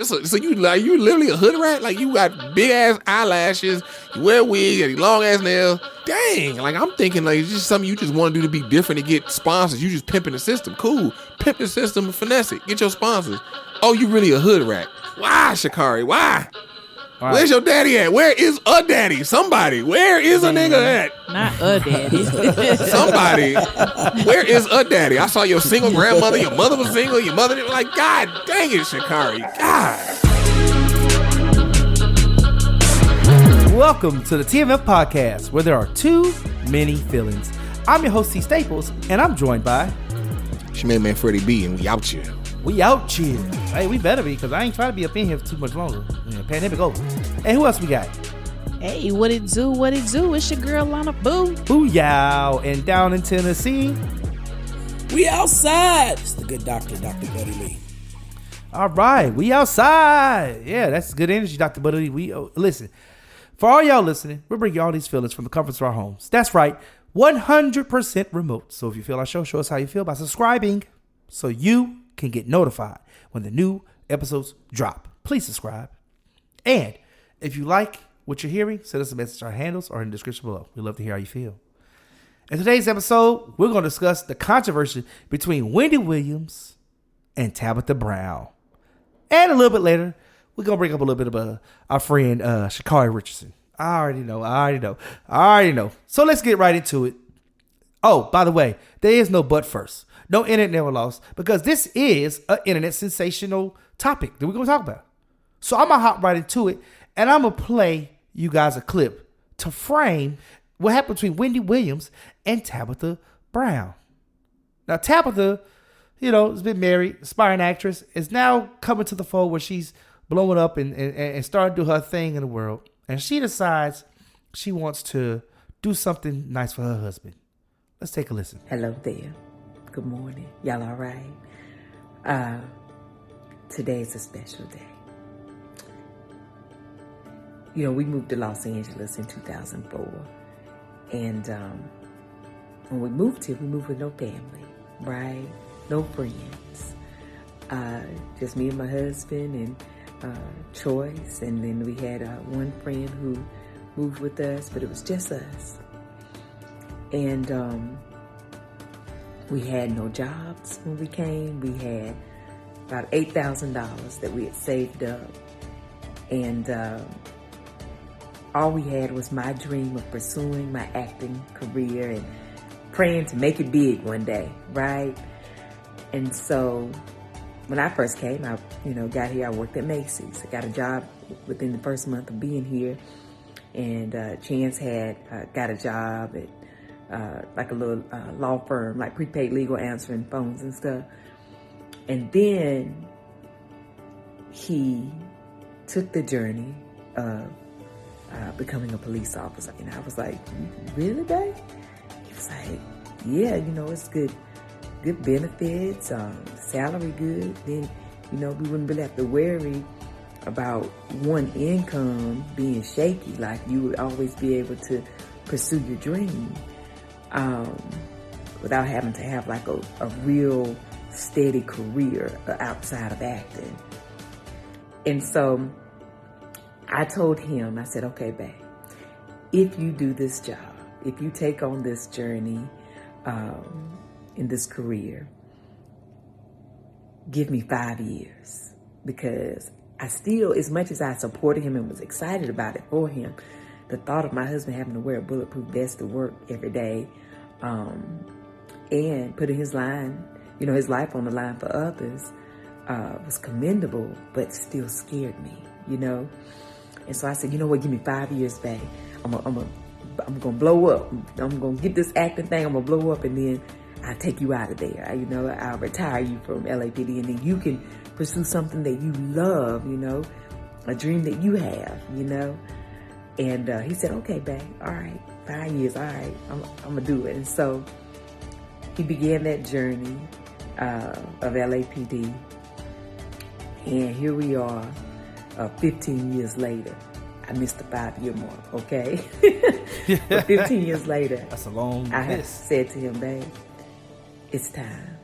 So you literally a hood rat? Like you got big ass eyelashes, you wear wigs, you got these long ass nails. Dang, like I'm thinking like it's just something you just want to do to be different and get sponsors. You just pimping the system. Cool. Pimp the system and finesse it. Get your sponsors. Oh, you really a hood rat. Why, Sha'Carri? Why? Right. Where's your daddy at? Where is a daddy? Somebody. Where is a nigga at? Not a daddy. Somebody. Where is a daddy? I saw your single grandmother. Your mother was single. Your mother, like, God dang it, Sha'Carri. God. Welcome to the TMF Podcast, where there are too many feelings. I'm your host, T. Staples, and I'm joined by... It's your man, Freddie B, and we out here. We out here. Hey, we better be, because I ain't trying to be up in here for too much longer. Pandemic over. Hey, who else we got? Hey, what it do? What it do? It's your girl, Alona Boo. Booyah. And down in Tennessee, we outside. It's the good doctor, Dr. Buddy Lee. All right, we outside. Yeah, that's good energy, Dr. Buddy Lee. Listen, for all y'all listening, we're bringing all these feelings from the comforts of our homes. That's right, 100% remote. So if you feel our show us how you feel by subscribing so you can get notified when the new episodes drop. Please subscribe. And if you like what you're hearing, send us a message. Our handles are in the description below. We'd love to hear how you feel. In today's episode, we're going to discuss the controversy between Wendy Williams and Tabitha Brown. And a little bit later, we're going to bring up a little bit about our friend Sha'Carri Richardson. I already know. So let's get right into it. Oh, by the way, there is no but first. No internet never lost, because this is an internet sensational topic that we're going to talk about. So I'm going to hop right into it, and I'm going to play you guys a clip to frame what happened between Wendy Williams and Tabitha Brown. Now, Tabitha, has been married, aspiring actress, is now coming to the fold where she's blowing up and starting to do her thing in the world. And she decides she wants to do something nice for her husband. Let's take a listen. Hello there. Good morning. Y'all all right? Today's a special day. We moved to Los Angeles in 2004. And when we moved here, we moved with no family, right? No friends. Just me and my husband and Choice. And then we had one friend who moved with us, but it was just us. And we had no jobs when we came. We had about $8,000 that we had saved up. And all we had was my dream of pursuing my acting career and praying to make it big one day, right? And so when I first came, I got here, I worked at Macy's. I got a job within the first month of being here. And Chance had got a job at like a little law firm, like prepaid legal, answering phones and stuff. And then he took the journey of becoming a police officer. And I was like, really, babe? He was like, yeah, it's good benefits, salary good. Then, we wouldn't really have to worry about one income being shaky. Like, you would always be able to pursue your dream. Without having to have like a real steady career outside of acting. And so I told him, I said, okay, babe, if you do this job, if you take on this journey in this career, give me 5 years. Because I still, as much as I supported him and was excited about it for him, the thought of my husband having to wear a bulletproof vest to work every day, and putting his life on the line for others, was commendable, but still scared me, And so I said, you know what, give me 5 years, babe. I'm gonna blow up. I'm gonna get this acting thing. I'm gonna blow up, and then I'll take you out of there. I'll retire you from LAPD, and then you can pursue something that you love, a dream that you have, And he said, okay, babe, all right, 5 years, all right, I'm going to do it. And so he began that journey of LAPD. And here we are 15 years later. I missed the 5-year mark, okay? But 15 years later, that's a long I have said to him, babe, it's time.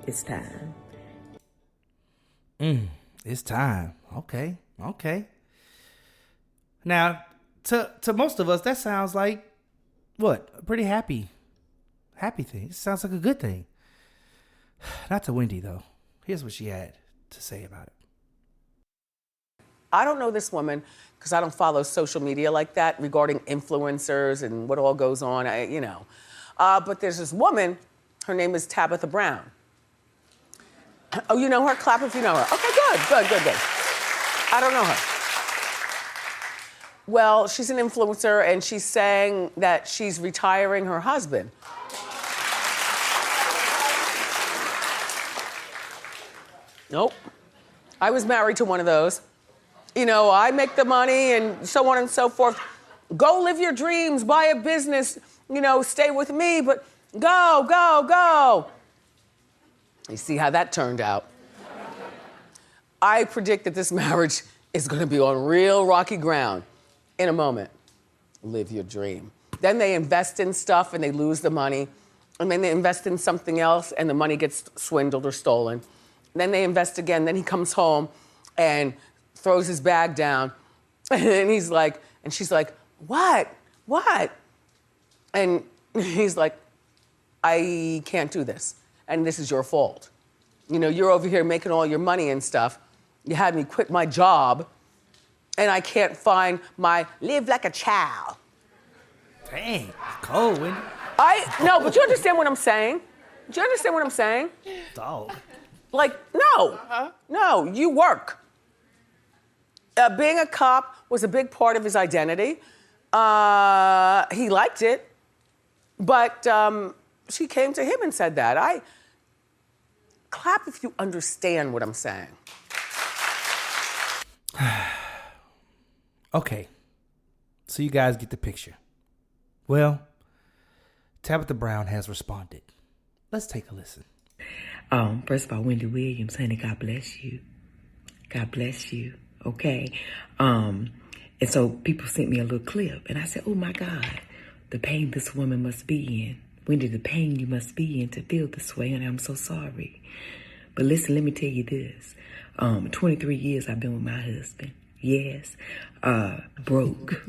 It's time. It's time. Okay. Now, to most of us, that sounds like what? A pretty happy thing. It sounds like a good thing. Not to Wendy, though. Here's what she had to say about it. I don't know this woman because I don't follow social media like that regarding influencers and what all goes on, But there's this woman, her name is Tabitha Brown. Oh, you know her? Clap if you know her. Okay, good. I don't know her. Well, she's an influencer and she's saying that she's retiring her husband. Nope. I was married to one of those. I make the money and so on and so forth. Go live your dreams, buy a business, stay with me, but go. You see how that turned out. I predict that this marriage is gonna be on real rocky ground in a moment. Live your dream. Then they invest in stuff and they lose the money. And then they invest in something else and the money gets swindled or stolen. Then they invest again, then he comes home and throws his bag down. And he's like, and she's like, what? And he's like, I can't do this. And this is your fault. You're over here making all your money and stuff. You had me quit my job and I can't find my live like a child. Dang, cold, Wendy. No, but you understand what I'm saying? Do you understand what I'm saying? Dog. Like, no, you work. Being a cop was a big part of his identity. He liked it, but she came to him and said that. Clap if you understand what I'm saying. Okay, so you guys get the picture. Well, Tabitha Brown has responded. Let's take a listen. First of all, Wendy Williams, honey, God bless you. God bless you. Okay. And so people sent me a little clip and I said, oh my God, the pain this woman must be in. Wendy, the pain you must be in to feel this way, and I'm so sorry. But listen, let me tell you this. 23 years I've been with my husband. Yes. Broke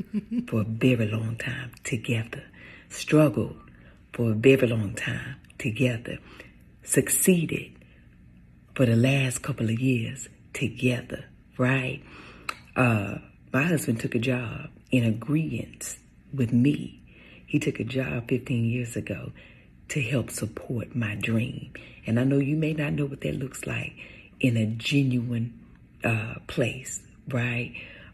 for a very long time together. Struggled for a very long time together. Succeeded for the last couple of years together, right? My husband took a job in agreement with me. He took a job 15 years ago to help support my dream. And I know you may not know what that looks like in a genuine place, right?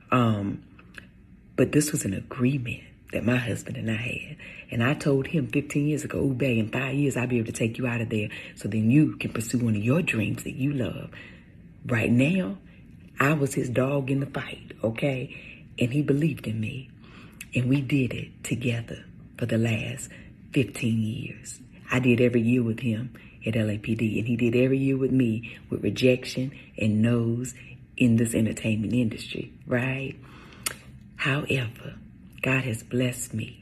But this was an agreement that my husband and I had. And I told him 15 years ago, oh, babe, in 5 years, I'll be able to take you out of there so then you can pursue one of your dreams that you love. Right now, I was his dog in the fight, okay? And he believed in me. And we did it together for the last 15 years. I did every year with him at LAPD, and he did every year with me with rejection and no's in this entertainment industry, right? However, God has blessed me.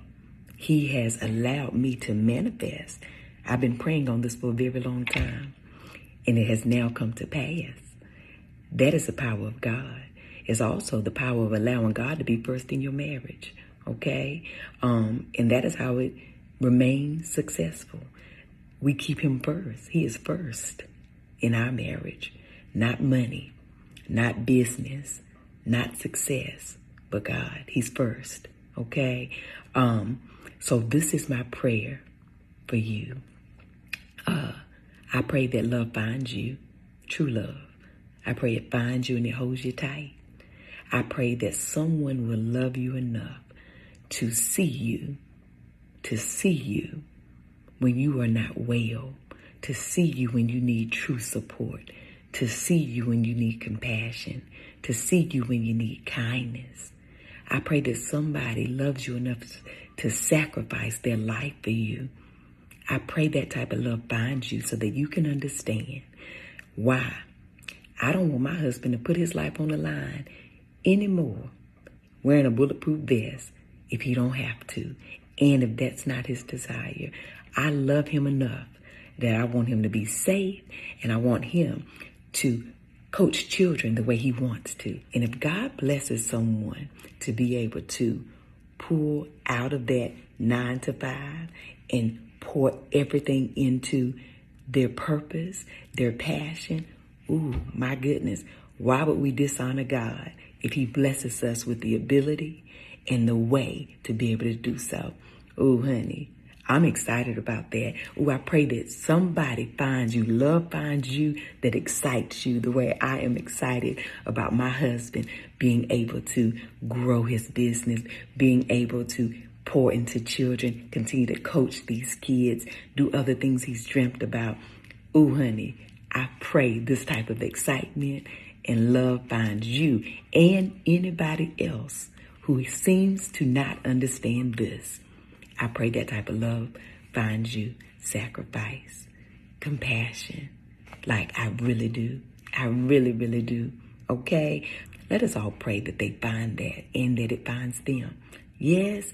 He has allowed me to manifest. I've been praying on this for a very long time, and it has now come to pass. That is the power of God. It's also the power of allowing God to be first in your marriage, okay? And that is how it remains successful. We keep him first. He is first in our marriage. Not money, not business, not success, but God. He's first, okay? So this is my prayer for you. I pray that love finds you, true love. I pray it finds you and it holds you tight. I pray that someone will love you enough to see you when you are not well, to see you when you need true support, to see you when you need compassion, to see you when you need kindness. I pray that somebody loves you enough to sacrifice their life for you. I pray that type of love finds you so that you can understand why. I don't want my husband to put his life on the line anymore wearing a bulletproof vest if he don't have to, and if that's not his desire. I love him enough that I want him to be safe, and I want him to coach children the way he wants to. And if God blesses someone to be able to pull out of that 9 to 5 and pour everything into their purpose, their passion, ooh, my goodness, why would we dishonor God if he blesses us with the ability and the way to be able to do so? Ooh, honey, I'm excited about that. Ooh, I pray that somebody finds you, love finds you, that excites you the way I am excited about my husband being able to grow his business, being able to pour into children, continue to coach these kids, do other things he's dreamt about. Ooh, honey, I pray this type of excitement and love finds you and anybody else who seems to not understand this. I pray that type of love finds you, sacrifice, compassion, like I really do. I really, really do. Okay? Let us all pray that they find that and that it finds them. Yes,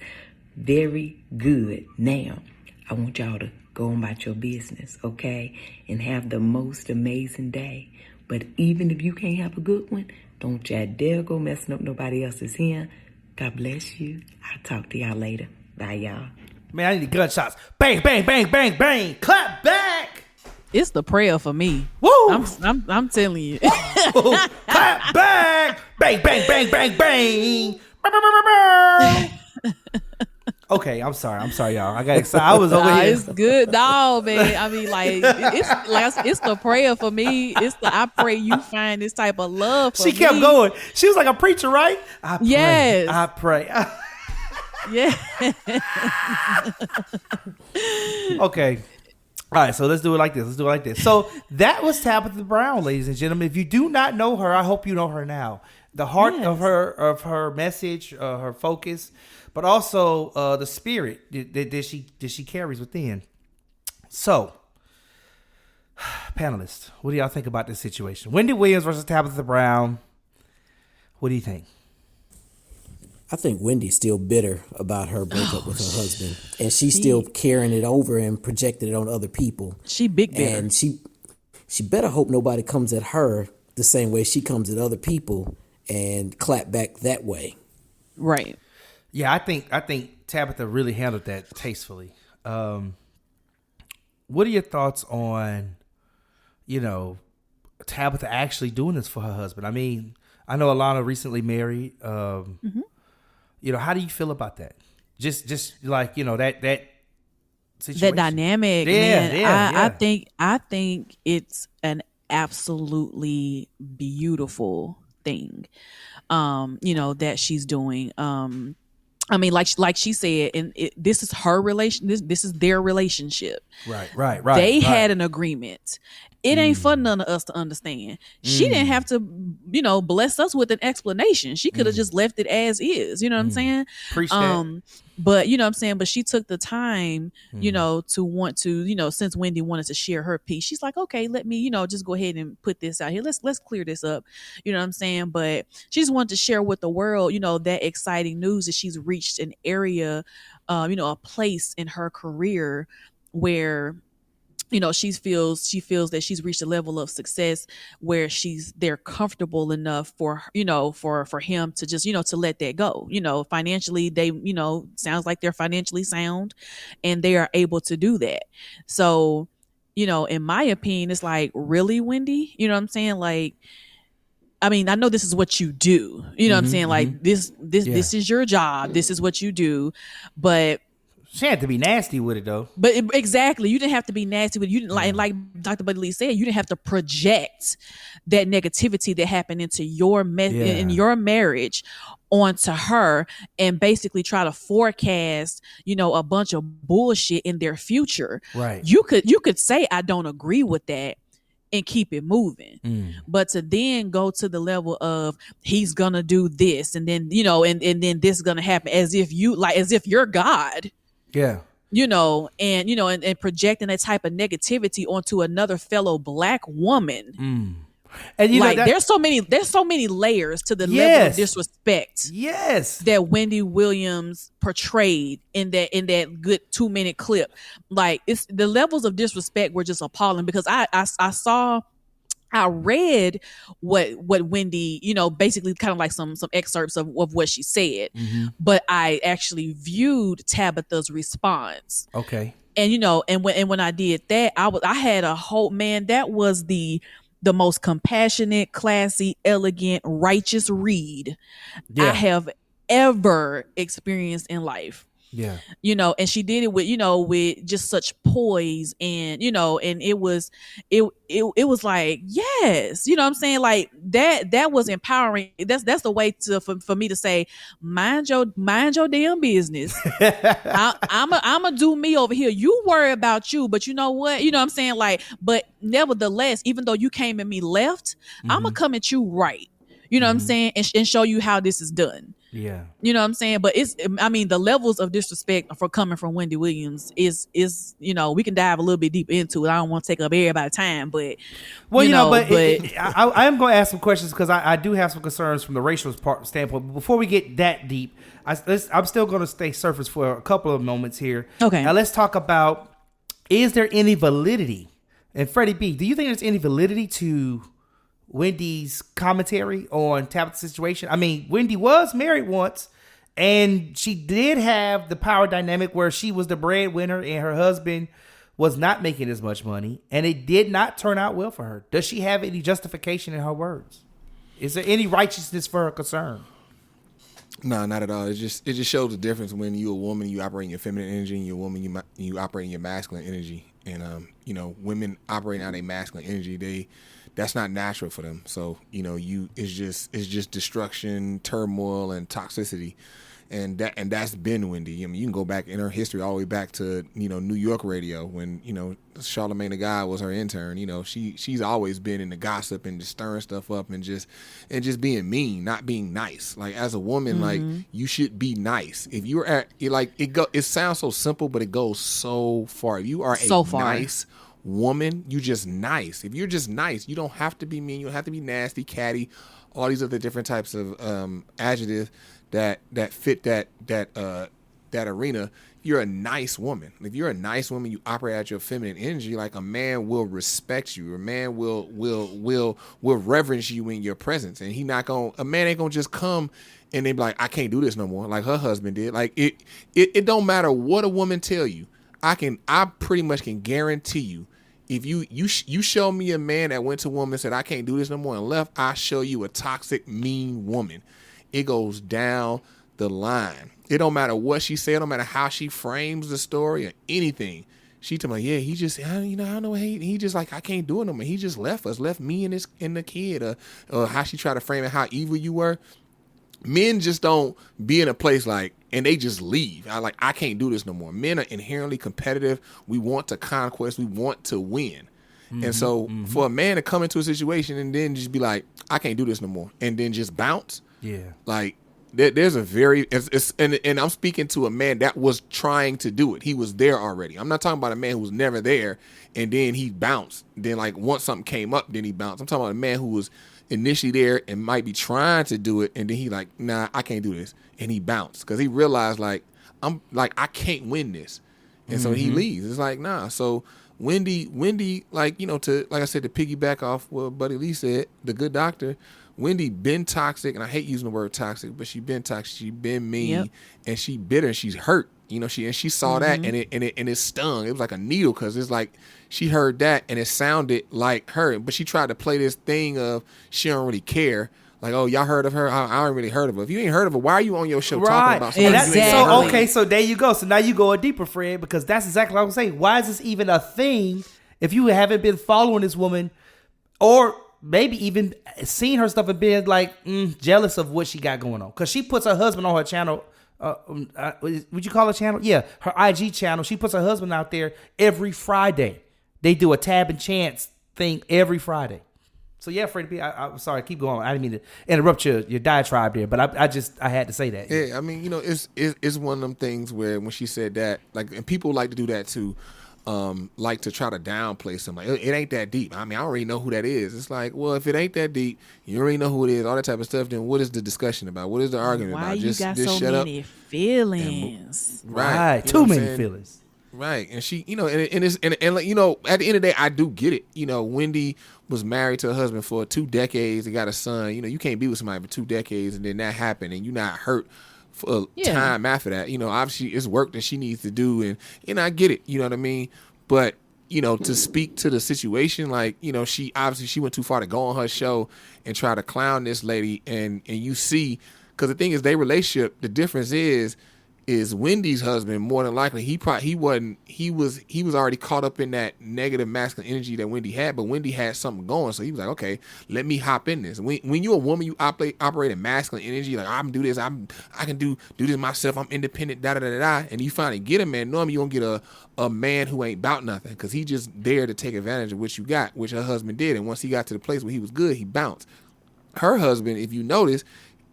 very good. Now, I want y'all to go on about your business, okay? And have the most amazing day. But even if you can't have a good one, don't y'all dare go messing up nobody else's here. God bless you. I'll talk to y'all later. Bye, y'all. Man, I need the gunshots. Bang, bang, bang, bang, bang. Clap back. It's the prayer for me. Woo. I'm telling you. Clap back. Bang, bang, bang, bang, bang. Brr, brr, brr, brr. Okay, I'm sorry, y'all. I got excited. I was over here. It's good, dog, man. I mean, it's the prayer for me. I pray you find this type of love for me. She kept going. She was like a preacher, right? I pray. Yes. I pray. Yeah. Okay. All right, so let's do it like this. So that was Tabitha Brown, ladies and gentlemen. If you do not know her, I hope you know her now. The heart of her message, her focus, but also the spirit that she carries within. So, panelists, what do y'all think about this situation? Wendy Williams versus Tabitha Brown. What do you think? I think Wendy's still bitter about her breakup with her husband, and she's still carrying it over and projecting it on other people. She big bitter. And she better hope nobody comes at her the same way she comes at other people and clap back that way. Right. Yeah, I think Tabitha really handled that tastefully. What are your thoughts on, Tabitha actually doing this for her husband? I mean, I know Alona recently married. How do you feel about that? Just like, that situation. That dynamic, man. Yeah. I think it's an absolutely beautiful thing, that she's doing. I mean, like she said, and this is her relation. This is their relationship. Right. They had an agreement. It ain't for none of us to understand. She didn't have to, bless us with an explanation. She could have just left it as is. You know what I'm saying? Preach that. But you know what I'm saying? But she took the time, to want to, since Wendy wanted to share her piece, she's like, okay, let me, just go ahead and put this out here. Let's clear this up. You know what I'm saying? But she just wanted to share with the world, that exciting news that she's reached an area, a place in her career where, she feels that she's reached a level of success where they're comfortable enough for him to just, to let that go. Financially, they, sounds like they're financially sound and they are able to do that. So, in my opinion, it's like, really, Wendy? You know what I'm saying? Like, I mean, I know this is what you do. You know what I'm saying? Like this is your job. This is what you do. But she had to be nasty with it, though. But exactly, you didn't have to be nasty with it. You didn't like Dr. Buddy Lee said, you didn't have to project that negativity that happened into your in your marriage onto her and basically try to forecast, a bunch of bullshit in their future. Right. You could say, I don't agree with that, and keep it moving. But to then go to the level of he's gonna do this and then, and then this is gonna happen as if you're God. Yeah. And projecting that type of negativity onto another fellow Black woman. And there's so many layers to the level of disrespect. Yes. That Wendy Williams portrayed in that good 2-minute clip. Like, it's the levels of disrespect were just appalling because I saw I read what Wendy, basically kind of like some excerpts of what she said, but I actually viewed Tabitha's response. Okay. And and when I did that, I had a whole, man, that was the most compassionate, classy, elegant, righteous read I have ever experienced in life. Yeah. And she did it with, with just such poise, and, and it was like, yes, what I'm saying? Like that was empowering. That's the way for me to say, mind your damn business. I'm a do me over here. You worry about you, but you know what? You know what I'm saying? Like, but nevertheless, even though you came at me left, I'm gonna come at you right. You know what I'm saying? And show you how this is done. Yeah. You know what I'm saying? But the levels of disrespect for coming from Wendy Williams is, we can dive a little bit deep into it. I don't want to take up everybody's time, but I am going to ask some questions because I do have some concerns from the racial standpoint. But before we get that deep, I'm still going to stay surface for a couple of moments here. Okay. Now let's talk about, is there any validity? And Freddie B, do you think there's any validity to Wendy's commentary on Tabitha's situation? I mean, Wendy was married once, and she did have the power dynamic where she was the breadwinner and her husband was not making as much money, and it did not turn out well for her. Does she have any justification in her words? Is there any righteousness for her concern? No, not at all. It just shows the difference when you're a woman, you operate in your feminine energy, and you're a woman, you operate in your masculine energy. And women operating out a masculine energy, that's not natural for them. So, it's just destruction, turmoil, and toxicity. And that's been Wendy. I mean, you can go back in her history all the way back to, New York radio when, Charlamagne the God was her intern. She's always been in the gossip and just stirring stuff up and just being mean, not being nice. Like, as a woman, like, you should be nice. If you're it sounds so simple, but it goes so far. If you are nice woman, you just nice. If you're just nice, you don't have to be mean. You don't have to be nasty, catty, all these other different types of adjectives that fit that arena. You're a nice woman. If you're a nice woman, you operate at your feminine energy. Like, a man will respect you. A man will reverence you in your presence. And a man ain't gonna just come and they be like, I can't do this no more, like her husband did. Like, it don't matter what a woman tell you. I pretty much can guarantee you, if you show me a man that went to a woman and said, I can't do this no more, and left, I show you a toxic, mean woman. It goes down the line. It don't matter what she said, don't matter how she frames the story or anything. She told me, yeah, he just, I don't know, he just like, I can't do it no more. He just left me and the kid, or how she tried to frame it, how evil you were. Men just don't be in a place like, and they just leave. I can't do this no more. Men are inherently competitive. We want to conquest. We want to win. And so for a man to come into a situation and then just be like, I can't do this no more, and then just bounce. Yeah. Like, there's a very, and I'm speaking to a man that was trying to do it. He was there already. I'm not talking about a man who was never there and then he bounced. Then, like, once something came up, then he bounced. I'm talking about a man who was initially there and might be trying to do it, and then he like, nah, I can't do this, and he bounced because he realized, like, I can't win this, and so he leaves. It's like, nah. So Wendy, like, like I said, to piggyback off what Buddy Lee said, the good doctor, Wendy been toxic, and I hate using the word toxic, but she been toxic, she been mean, and she bitter, and she's hurt. She saw that, and it stung. It was like a needle, because it's like she heard that and it sounded like her, but she tried to play this thing of she don't really care. Like, oh, y'all heard of her? I ain't really heard of her. If you ain't heard of her, why are you on your show talking about somebody? Exactly. So there you go. So now you go a deeper, Fred, because that's exactly what I was saying. Why is this even a thing if you haven't been following this woman, or maybe even seen her stuff and been like jealous of what she got going on? Because she puts her husband on her channel. Would you call it a channel? Yeah, her IG channel. She puts her husband out there every Friday. They do a Tab and Chance thing every Friday. So yeah, Freddie B, I'm sorry, keep going. I didn't mean to interrupt your diatribe there, but I had to say that. Yeah, I mean, it's one of them things where when she said that, like, and people like to do that too, like to try to downplay somebody. It ain't that deep. I mean, I already know who that is. It's like, well, if it ain't that deep, you already know who it is, all that type of stuff, then what is the discussion about? What is the argument about? Why you got just so shut many up. feelings? Right. Too many feelings. Right, and she, and it's and like, at the end of the day, I do get it. Wendy was married to her husband for 2 decades. They got a son. You can't be with somebody for 2 decades and then that happened, and you're not hurt for time after that. Obviously it's work that she needs to do, and I get it. You know what I mean? But to speak to the situation, like she went too far to go on her show and try to clown this lady, and you see, because the thing is, their relationship, the difference is Wendy's husband, more than likely, he was already caught up in that negative masculine energy that Wendy had, but Wendy had something going, so he was like, okay, let me hop in this. When you're a woman, you operate in masculine energy, like I'm do this, I can do this myself, I'm independent, da da da da, and you finally get a man. Normally you don't get a man who ain't about nothing, because he just there to take advantage of what you got, which her husband did, and once he got to the place where he was good, he bounced. Her husband, if you notice,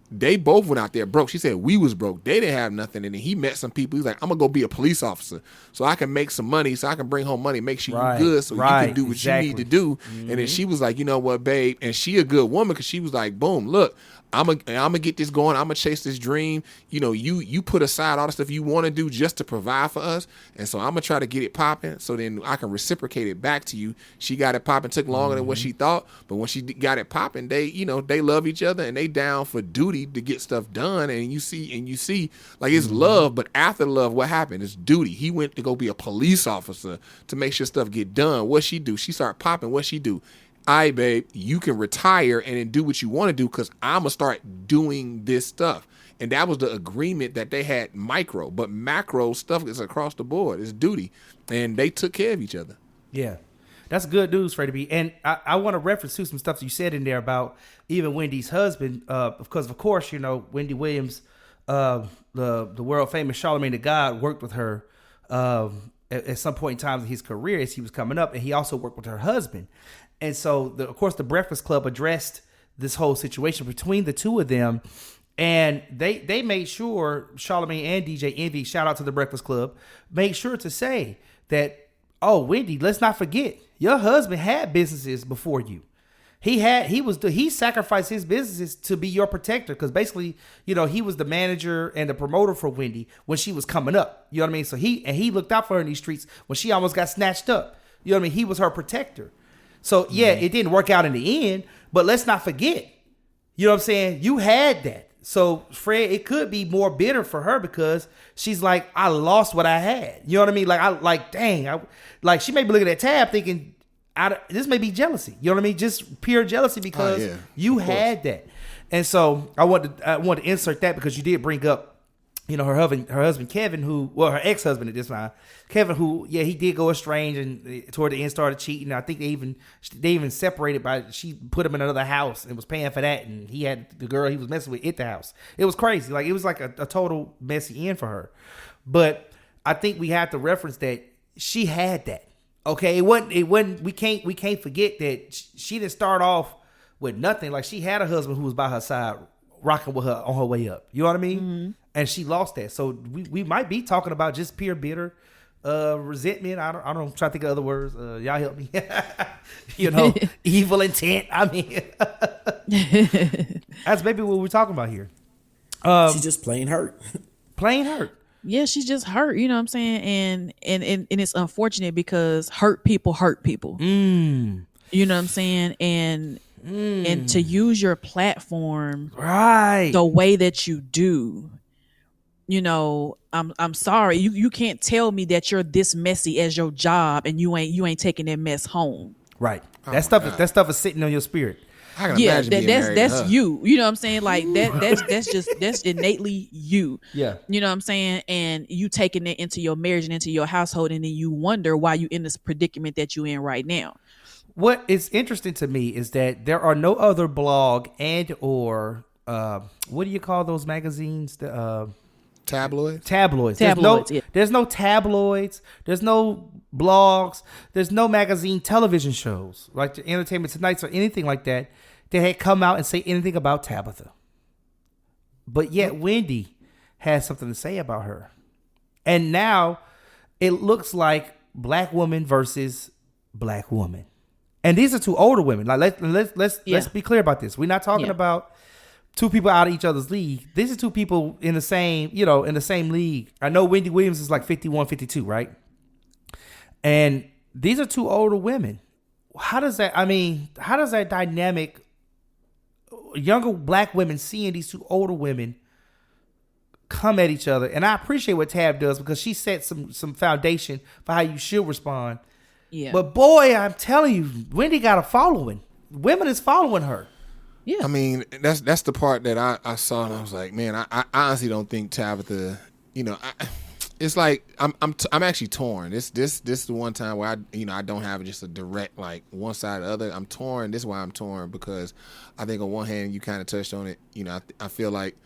they both went out there broke. She said we was broke. They didn't have nothing. And then he met some people. He's like, I'm going to go be a police officer so I can make some money, so I can bring home money, make sure you good, so you can do what you need to do. Mm-hmm. And then she was like, you know what, babe? And she a good woman, because she was like, boom, look, I'm gonna get this going. I'm gonna chase this dream. You put aside all the stuff you want to do just to provide for us, and so I'm gonna try to get it popping, so then I can reciprocate it back to you. She got it popping. Took longer than what she thought, but when she got it popping, they love each other, and they down for duty to get stuff done. And you see, like, it's love, but after love, what happened? It's duty. He went to go be a police officer to make sure stuff get done. What she do? She started popping. What she do? All right, babe, you can retire and then do what you want to do, because I'm going to start doing this stuff. And that was the agreement that they had, micro. But macro stuff is across the board. It's duty. And they took care of each other. Yeah. That's good news, Freddie B. And I want to reference to some stuff you said in there about even Wendy's husband, because, of course, Wendy Williams, the world-famous Charlamagne the God, worked with her at some point in time in his career as he was coming up, and he also worked with her husband. And so, of course, the Breakfast Club addressed this whole situation between the two of them, and they made sure, Charlamagne and DJ Envy, shout out to the Breakfast Club, made sure to say that, oh, Wendy, let's not forget, your husband had businesses before you. He sacrificed his businesses to be your protector, because basically, he was the manager and the promoter for Wendy when she was coming up. You know what I mean? So he looked out for her in these streets when she almost got snatched up. You know what I mean? He was her protector. So, yeah, it didn't work out in the end, but let's not forget, you know what I'm saying? You had that. So, Fred, it could be more bitter for her, because she's like, I lost what I had. You know what I mean? She may be looking at Tab thinking, this may be jealousy. You know what I mean? Just pure jealousy, because you had that. And so I want to insert that, because you did bring up, her husband Kevin, her ex-husband at this time, Kevin, he did go estranged, and toward the end started cheating. I think they even separated she put him in another house and was paying for that, and he had the girl he was messing with at the house. It was crazy. Like, it was like a total messy end for her. But I think we have to reference that she had that. Okay, it wasn't. We can't forget that she didn't start off with nothing. Like, she had a husband who was by her side, rocking with her on her way up. You know what I mean? Mm-hmm. And she lost that. So we might be talking about just pure bitter resentment. I don't know. I'm trying to think of other words. Y'all help me. Evil intent. I mean, that's maybe what we're talking about here. She's just plain hurt. Plain hurt. Yeah, she's just hurt. You know what I'm saying? And it's unfortunate, because hurt people hurt people. You know what I'm saying? And to use your platform the way that you do, I'm sorry. You can't tell me that you're this messy as your job, and you ain't taking that mess home. Right. That stuff is sitting on your spirit. I can imagine being married to that's her. you. You know what I'm saying? Like, that's innately you. Yeah. You know what I'm saying? And you taking it into your marriage and into your household, and then you wonder why you in this predicament that you in right now. What is interesting to me is that there are no other blog or what do you call those magazines? Tabloids. There's no tabloids. There's no blogs. There's no magazine television shows like the Entertainment Tonight or anything like that had come out and say anything about Tabitha. But yet Wendy has something to say about her. And now it looks like black woman versus black woman. And these are two older women. Like let's be clear about this. We're not talking about two people out of each other's league. These are two people in the same league. I know Wendy Williams is like 51, 52, right? And these are two older women. How does that dynamic, younger black women seeing these two older women come at each other? And I appreciate what Tab does because she set some foundation for how you should respond. Yeah. But boy, I'm telling you, Wendy got a following. Women is following her. Yeah. I mean, that's the part that I saw and I was like, man, I honestly don't think Tabitha, it's like I'm actually torn. This is the one time where I don't have just a direct like one side or the other. I'm torn. This is why I'm torn because I think on one hand you kind of touched on it. I feel like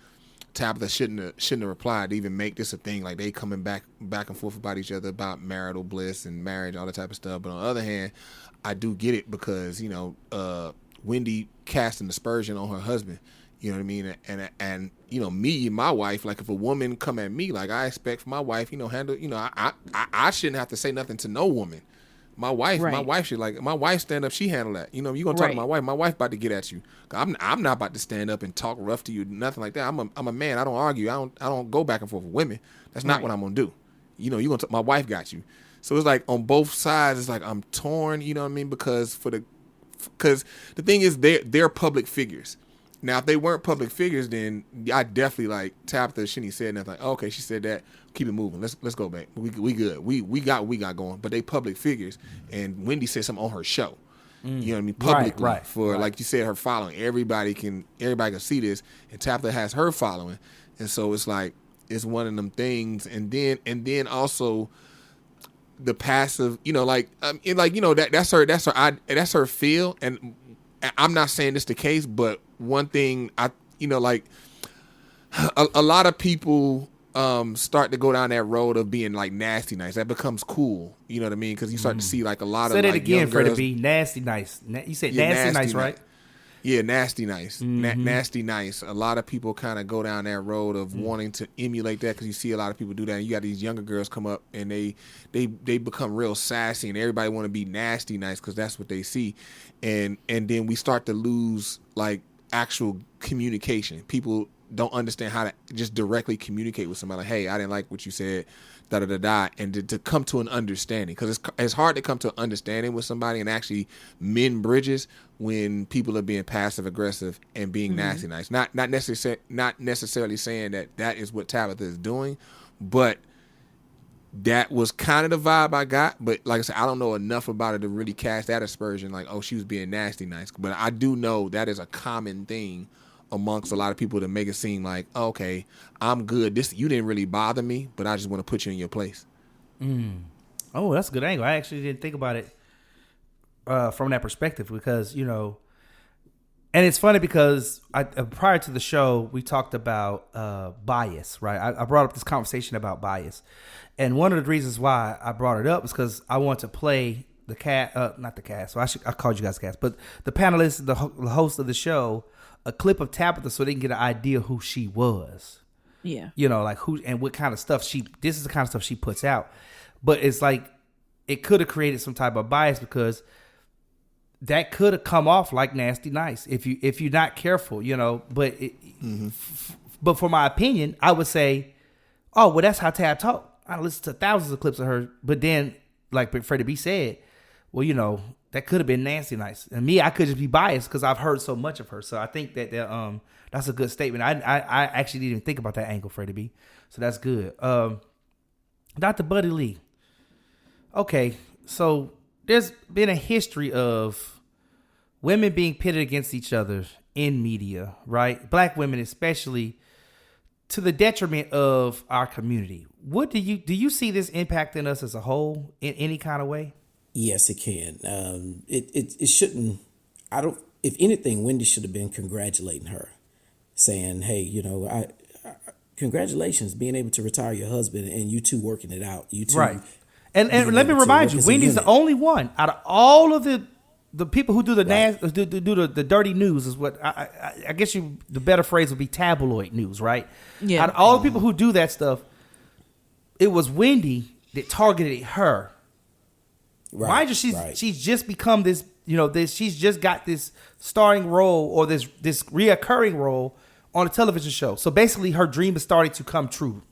Tabitha shouldn't have replied to even make this a thing. Like they coming back and forth about each other about marital bliss and marriage, all that type of stuff. But on the other hand, I do get it because Wendy cast an aspersion on her husband. You know what I mean? And me, my wife, like if a woman come at me, like I expect for my wife, handle, I shouldn't have to say nothing to no woman. My wife should my wife stand up, she handle that. You gonna talk to my wife about to get at you. I'm not about to stand up and talk rough to you, nothing like that. I'm a man. I don't argue. I don't go back and forth with women. That's not what I'm gonna do. You gonna talk, my wife got you. So it's like on both sides, it's like I'm torn. You know what I mean? Because the thing is, they're public figures. Now, if they weren't public figures, then I definitely like Tabitha. She ain't said nothing. Like, oh, okay, she said that. Keep it moving. Let's go back. We good. We got what we got going. But they public figures, and Wendy said something on her show. You know what I mean? Publicly, right. Like you said, her following. Everybody can see this, and Tabitha has her following, and so it's like it's one of them things. And then also the passive, that's her feel. And I'm not saying this the case, but one thing a lot of people start to go down that road of being like nasty nice. That becomes cool. You know what I mean? Because you start to see like a lot of say that like, again, Freddie girls, B. Nasty nice. You said nasty nice, right? Yeah, nasty nice. Nasty nice. A lot of people kind of go down that road of wanting to emulate that because you see a lot of people do that. And you got these younger girls come up and they become real sassy and everybody want to be nasty nice because that's what they see. And then we start to lose like actual communication. People don't understand how to just directly communicate with somebody. Like, hey, I didn't like what you said, da-da-da-da, and to come to an understanding. Because it's hard to come to an understanding with somebody and actually mend bridges when people are being passive-aggressive and being nasty nice. Not necessarily saying that is what Tabitha is doing, but that was kind of the vibe I got. But like I said, I don't know enough about it to really cast that aspersion like, oh, she was being nasty nice. But I do know that is a common thing amongst a lot of people to make it seem like, oh, okay, I'm good. You didn't really bother me, but I just want to put you in your place. Oh, that's a good angle. I actually didn't think about it from that perspective because, and it's funny because prior to the show, we talked about bias, right? I brought up this conversation about bias. And one of the reasons why I brought it up is because I want to play the not the cast. So I called you guys cast, but the panelists, the host of the show, a clip of Tabitha so they can get an idea who she was. Yeah. Like who and what kind of stuff this is the kind of stuff she puts out. But it's like, it could have created some type of bias because that could have come off like nasty nice if you're not careful, but but for my opinion, I would say, oh, well, that's how Tab talk. I listened to thousands of clips of her, but then like Freddie B said, well, that could have been nasty nice. And me, I could just be biased because I've heard so much of her. So I think that that's a good statement. I actually didn't even think about that angle, Freddie B. So that's good. Dr. Buddy Lee. Okay, so there's been a history of women being pitted against each other in media, right? Black women especially, to the detriment of our community. What do you see this impacting us as a whole in any kind of way? Yes, it can. It shouldn't. If anything, Wendy should have been congratulating her, saying, "Hey, congratulations being able to retire your husband and you two working it out. You two, right?" And let me remind you, Wendy's the only one out of all of the people who do the the dirty news is what I guess the better phrase would be tabloid news, right? Yeah. Out of all the people who do that stuff, it was Wendy that targeted her. Right. Mind you, she's just become this, she's just got this starring role or this reoccurring role on a television show. So basically her dream is starting to come true.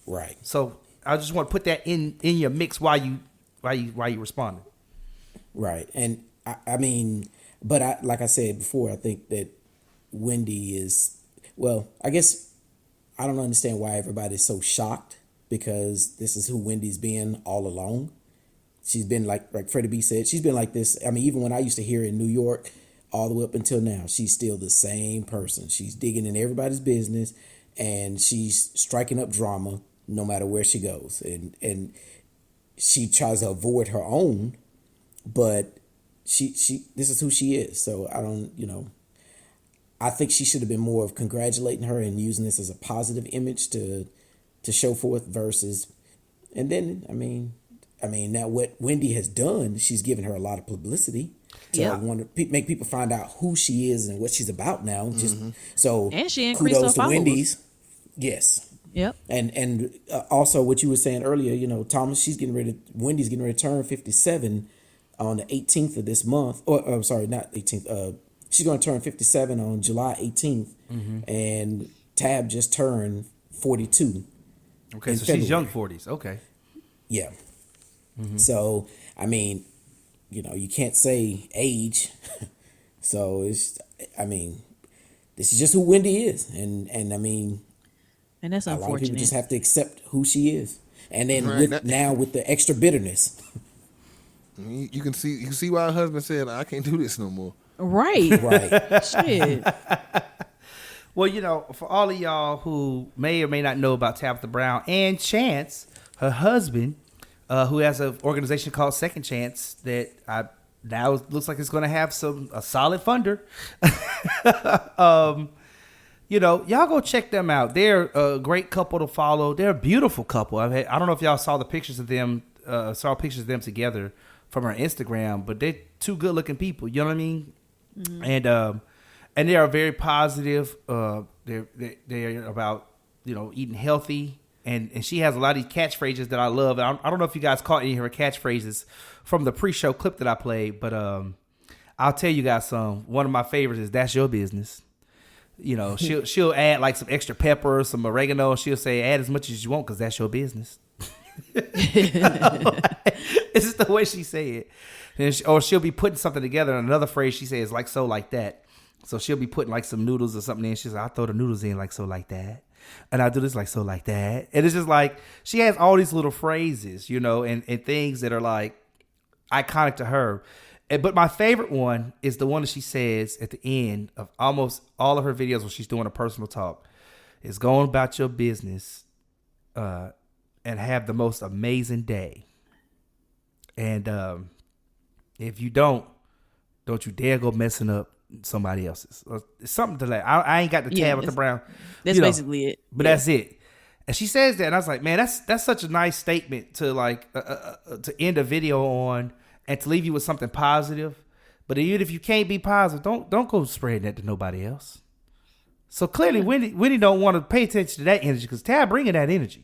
Right. So I just want to put that in your mix while you responding? Right. And I mean, but like I said before, I think that Wendy is, well, I guess I don't understand why everybody's so shocked, because this is who Wendy's been all along. She's been like Freddie B said, she's been like this. I mean, even when I used to hear her in New York, all the way up until now, she's still the same person. She's digging in everybody's business, and she's striking up drama no matter where she goes. And she tries to avoid her own, but she this is who she is. So I don't, I think she should have been more of congratulating her and using this as a positive image to show forth versus, and then I mean now what Wendy has done, she's given her a lot of publicity to want to make people find out who she is and what she's about now. Just so, and she increased kudos her to followers. Wendy's. Yes. Yep. And also what you were saying earlier, Thomas, Wendy's getting ready to turn 57 on the 18th of this month. Or I'm sorry, not 18th. She's going to turn 57 on July 18th, and Tab just turned 42. Okay, so February. she's young 40s. Okay. Yeah. So, I mean, you can't say age. So this is just who Wendy is. And I mean, and that's a lot of unfortunate. people just have to accept who she is. And then Right. with the extra bitterness. You can see why her husband said, I can't do this no more. Right. Right. Shit. Well, for all of y'all who may or may not know about Tabitha Brown and Chance, her husband, who has an organization called Second Chance that now looks like it's going to have a solid funder. Y'all go check them out. They're a great couple to follow. They're a beautiful couple. I don't know if y'all saw the pictures of them, together from her Instagram, but they're two good looking people. You know what I mean? Mm-hmm. And they are very positive. They're about, eating healthy. And she has a lot of these catchphrases that I love. I don't know if you guys caught any of her catchphrases from the pre-show clip that I played, but I'll tell you guys some. One of my favorites is "That's your business." She'll add like some extra pepper, some oregano. She'll say, "Add as much as you want because that's your business." It's just the way she say it. Or she'll be putting something together. And another phrase she says like so, like that. So she'll be putting like some noodles or something in. She's like, I throw the noodles in like so, like that. And I do this like so, like that. And it's just like she has all these little phrases, and things that are like iconic to her. But my favorite one is the one that she says at the end of almost all of her videos when she's doing a personal talk. Is going about your business and have the most amazing day. And if you don't you dare go messing up somebody else's. It's something to that. I ain't got the tab with the Brown. That's basically it. But that's it. And she says that, and I was like, man, that's such a nice statement to to end a video on and to leave you with something positive. But even if you can't be positive, don't go spreading that to nobody else. So clearly, Wendy don't want to pay attention to that energy because Tab bringing that energy,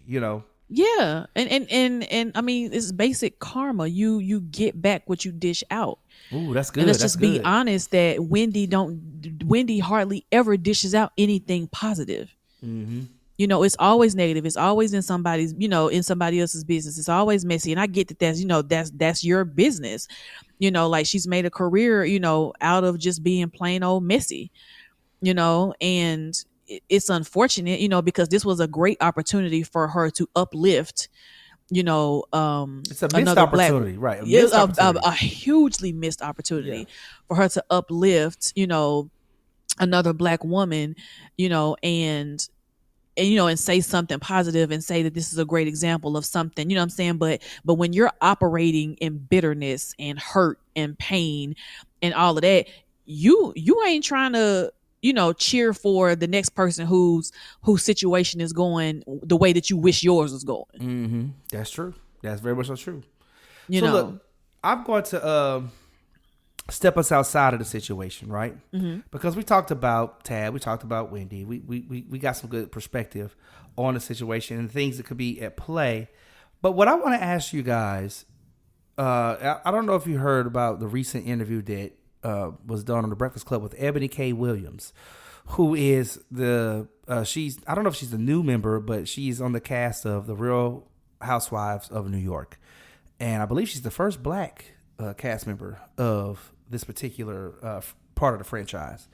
Yeah, and I mean, it's basic karma. You get back what you dish out. Ooh, that's good. And let's just be honest that Wendy hardly ever dishes out anything positive. Mm-hmm. It's always negative. It's always in somebody's, in somebody else's business. It's always messy. And I get that that's your business. Like she's made a career, out of just being plain old messy, and it's unfortunate, because this was a great opportunity for her to uplift, it's a missed opportunity, right? A hugely missed opportunity for her to uplift, another Black woman, and say something positive and say that this is a great example of something, you know what I'm saying? But when you're operating in bitterness and hurt and pain and all of that, you ain't trying to, cheer for the next person whose situation is going the way that you wish yours was going. Mm-hmm. That's true. That's very much so true. Look, I'm going to step us outside of the situation, right? Mm-hmm. Because we talked about Tab, we talked about Wendy, we got some good perspective on the situation and things that could be at play. But what I want to ask you guys, I don't know if you heard about the recent interview that was done on the Breakfast Club with Ebony K. Williams, who is I don't know if she's a new member, but she's on the cast of The Real Housewives of New York. and I believe she's the first black cast member of this particular part of the franchise.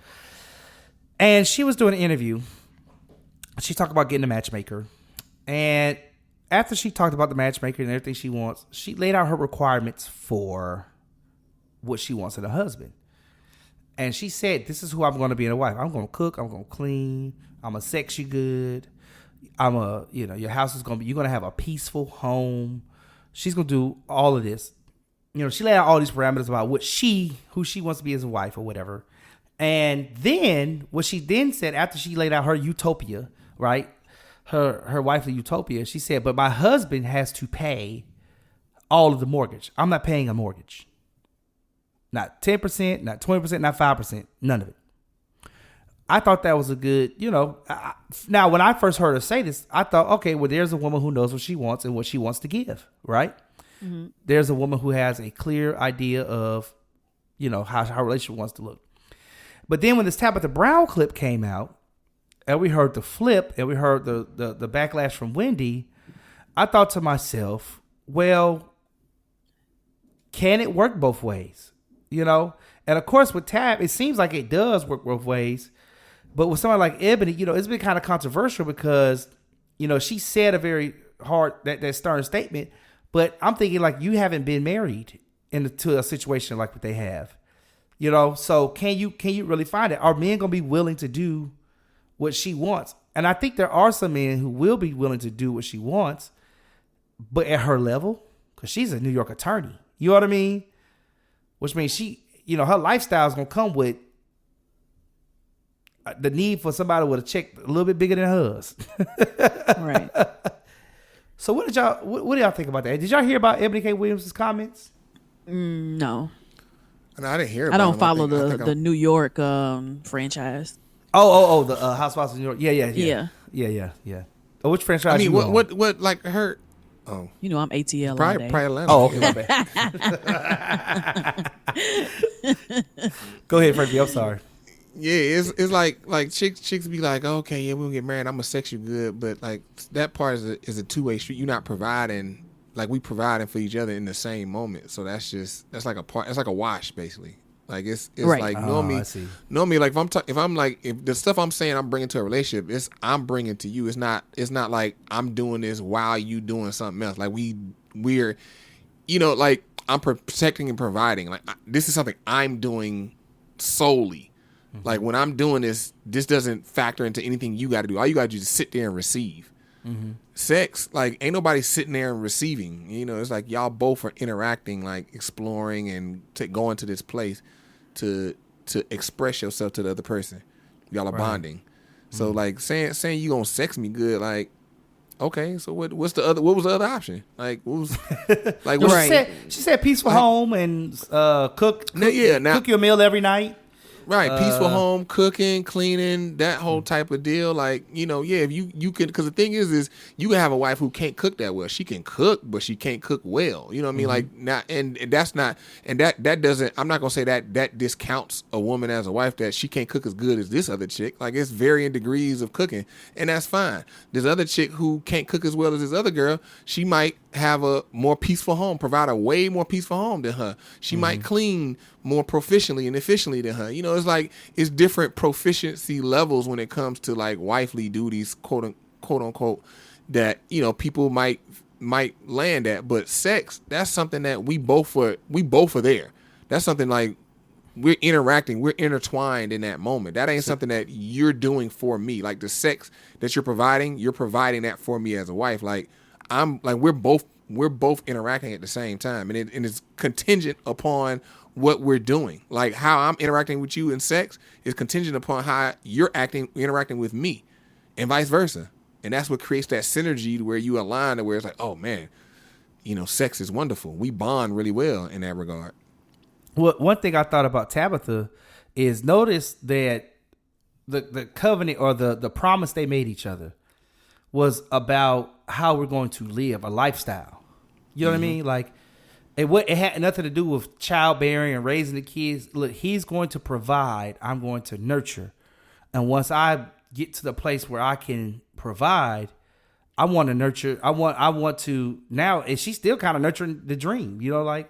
And she was doing an interview. She talked about getting a matchmaker. And after she talked about the matchmaker and everything she wants, she laid out her requirements for what she wants in a husband. And she said, this is who I'm going to be in a wife. I'm going to cook. I'm going to clean. I'm going to sex you good. Your house is going to be, you're going to have a peaceful home. She's going to do all of this. She laid out all these parameters about who she wants to be as a wife or whatever. And then what she then said after she laid out her utopia, right? Her wifely utopia, she said, but my husband has to pay all of the mortgage. I'm not paying a mortgage. Not 10%, not 20%, not 5%, none of it. I thought that was a good, now when I first heard her say this, I thought, okay, well, there's a woman who knows what she wants and what she wants to give, right? Mm-hmm. There's a woman who has a clear idea of, how her relationship wants to look. But then when this Tabitha Brown clip came out, and we heard the flip, and we heard the backlash from Wendy, I thought to myself, well, can it work both ways? And of course with Tab, it seems like it does work both ways. But with somebody like Ebony, it's been kind of controversial because, she said a very hard, that stern statement. But I'm thinking like you haven't been married to a situation like what they have. So can you really find it? Are men gonna be willing to do what she wants? And I think there are some men who will be willing to do what she wants, but at her level, because she's a New York attorney. You know what I mean? Which means she, her lifestyle is gonna come with the need for somebody with a check a little bit bigger than hers. Right. So what do y'all think about that? Did y'all hear about Ebony K. Williams' comments? No. No, I didn't hear. I don't follow the New York franchise. Oh, the Housewives of New York. Yeah. Oh, which franchise? I mean, what like her? Oh, I'm ATL. Probably Atlanta. Oh, okay, my bad. Go ahead, Freddie. I'm sorry. Yeah, it's like chicks be like, oh, okay, yeah, we'll get married. I'm gonna sex you good, but like that part is a two-way street. You're not providing like we providing for each other in the same moment. So that's like a part. It's like a wash basically. Like it's right. Like normally like if the stuff I'm saying I'm bringing to a relationship, I'm bringing to you. It's not like I'm doing this while you doing something else. Like we're like I'm protecting and providing. Like this is something I'm doing solely. Like when I'm doing this doesn't factor into anything you got to do. All you got to do is sit there and receive. Mm-hmm. Sex, like ain't nobody sitting there and receiving. It's like y'all both are interacting, like exploring and going to this place to express yourself to the other person. Y'all are bonding. So like saying you gonna sex me good, like okay. So what was the other option? Like what was like what she said peaceful home and cook you a meal every night. Right, peaceful home, cooking, cleaning, that whole type of deal. Like, if you can, because the thing is you can have a wife who can't cook that well. She can cook, but she can't cook well. You know what I mean? Like, not, and that's not, and that doesn't. I'm not gonna say that discounts a woman as a wife that she can't cook as good as this other chick. Like, it's varying degrees of cooking, and that's fine. This other chick who can't cook as well as this other girl, she might have a more peaceful home, provide a way more peaceful home than her. She might clean more proficiently and efficiently than her. It's like it's different proficiency levels when it comes to like wifely duties, quote unquote, that people might land at. But sex, that's something that we both are there. That's something like we're interacting, we're intertwined in that moment. That ain't something that you're doing for me. Like the sex that you're providing that for me as a wife. Like I'm like we're both interacting at the same time, and it's contingent upon what we're doing. Like how I'm interacting with you in sex is contingent upon how you're interacting with me, and vice versa. And that's what creates that synergy where you align to where it's like, oh man, sex is wonderful. We bond really well in that regard. Well, one thing I thought about Tabitha is notice that the covenant or the promise they made each other was about how we're going to live a lifestyle. You know what I mean? Like it had nothing to do with childbearing and raising the kids. Look, he's going to provide. I'm going to nurture. And once I get to the place where I can provide, I want to nurture. I want to now, and she's still kind of nurturing the dream. You know, like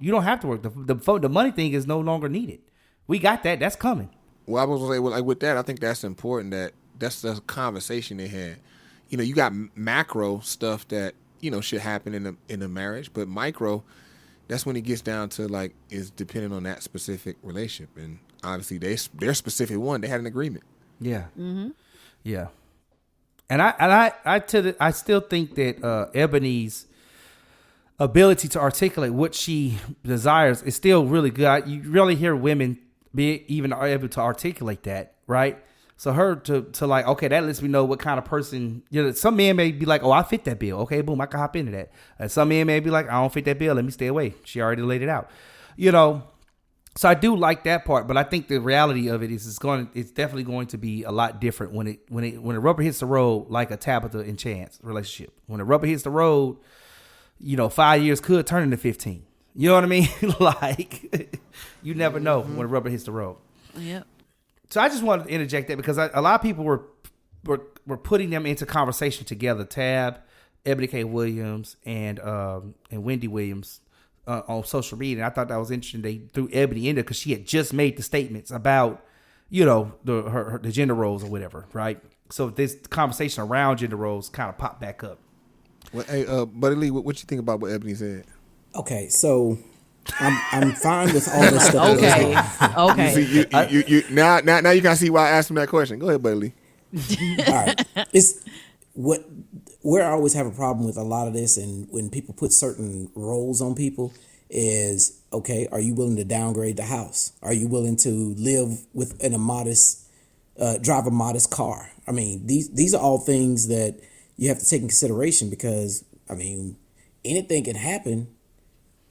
you don't have to work. The money thing is no longer needed. We got that. That's coming. Well, I was gonna say, well, like with that, I think that's important. That's the conversation they had. You know, you got macro stuff that should happen in a marriage, but micro, that's when it gets down to like is dependent on that specific relationship, and obviously their specific one, they had an agreement. Yeah, yeah. And I still think that Ebony's ability to articulate what she desires is still really good. You really hear women be even able to articulate that, right? So her to like, okay, that lets me know what kind of person. Some men may be like, oh, I fit that bill. Okay, boom, I can hop into that. And some men may be like, I don't fit that bill. Let me stay away. She already laid it out. So I do like that part, but I think the reality of it is it's definitely going to be a lot different when the rubber hits the road, like a Tabitha and Chance relationship. When the rubber hits the road, 5 years could turn into 15. You know what I mean? Like you never know when the rubber hits the road. Yep. So I just wanted to interject that because a lot of people were putting them into conversation together. Tab, Ebony K. Williams, and Wendy Williams. On social media, and I thought that was interesting. They threw Ebony in there because she had just made the statements about, the gender roles or whatever, right? So this conversation around gender roles kind of popped back up. Well, hey, Buddy Lee, what you think about what Ebony said? Okay, so I'm fine with all this stuff. Okay. You now you can see why I asked him that question. Go ahead, Buddy Lee. All right, it's where I always have a problem with a lot of this, and when people put certain roles on people, is okay. Are you willing to downgrade the house? Are you willing to live within a modest, drive a modest car? I mean, these are all things that you have to take in consideration because I mean, anything can happen,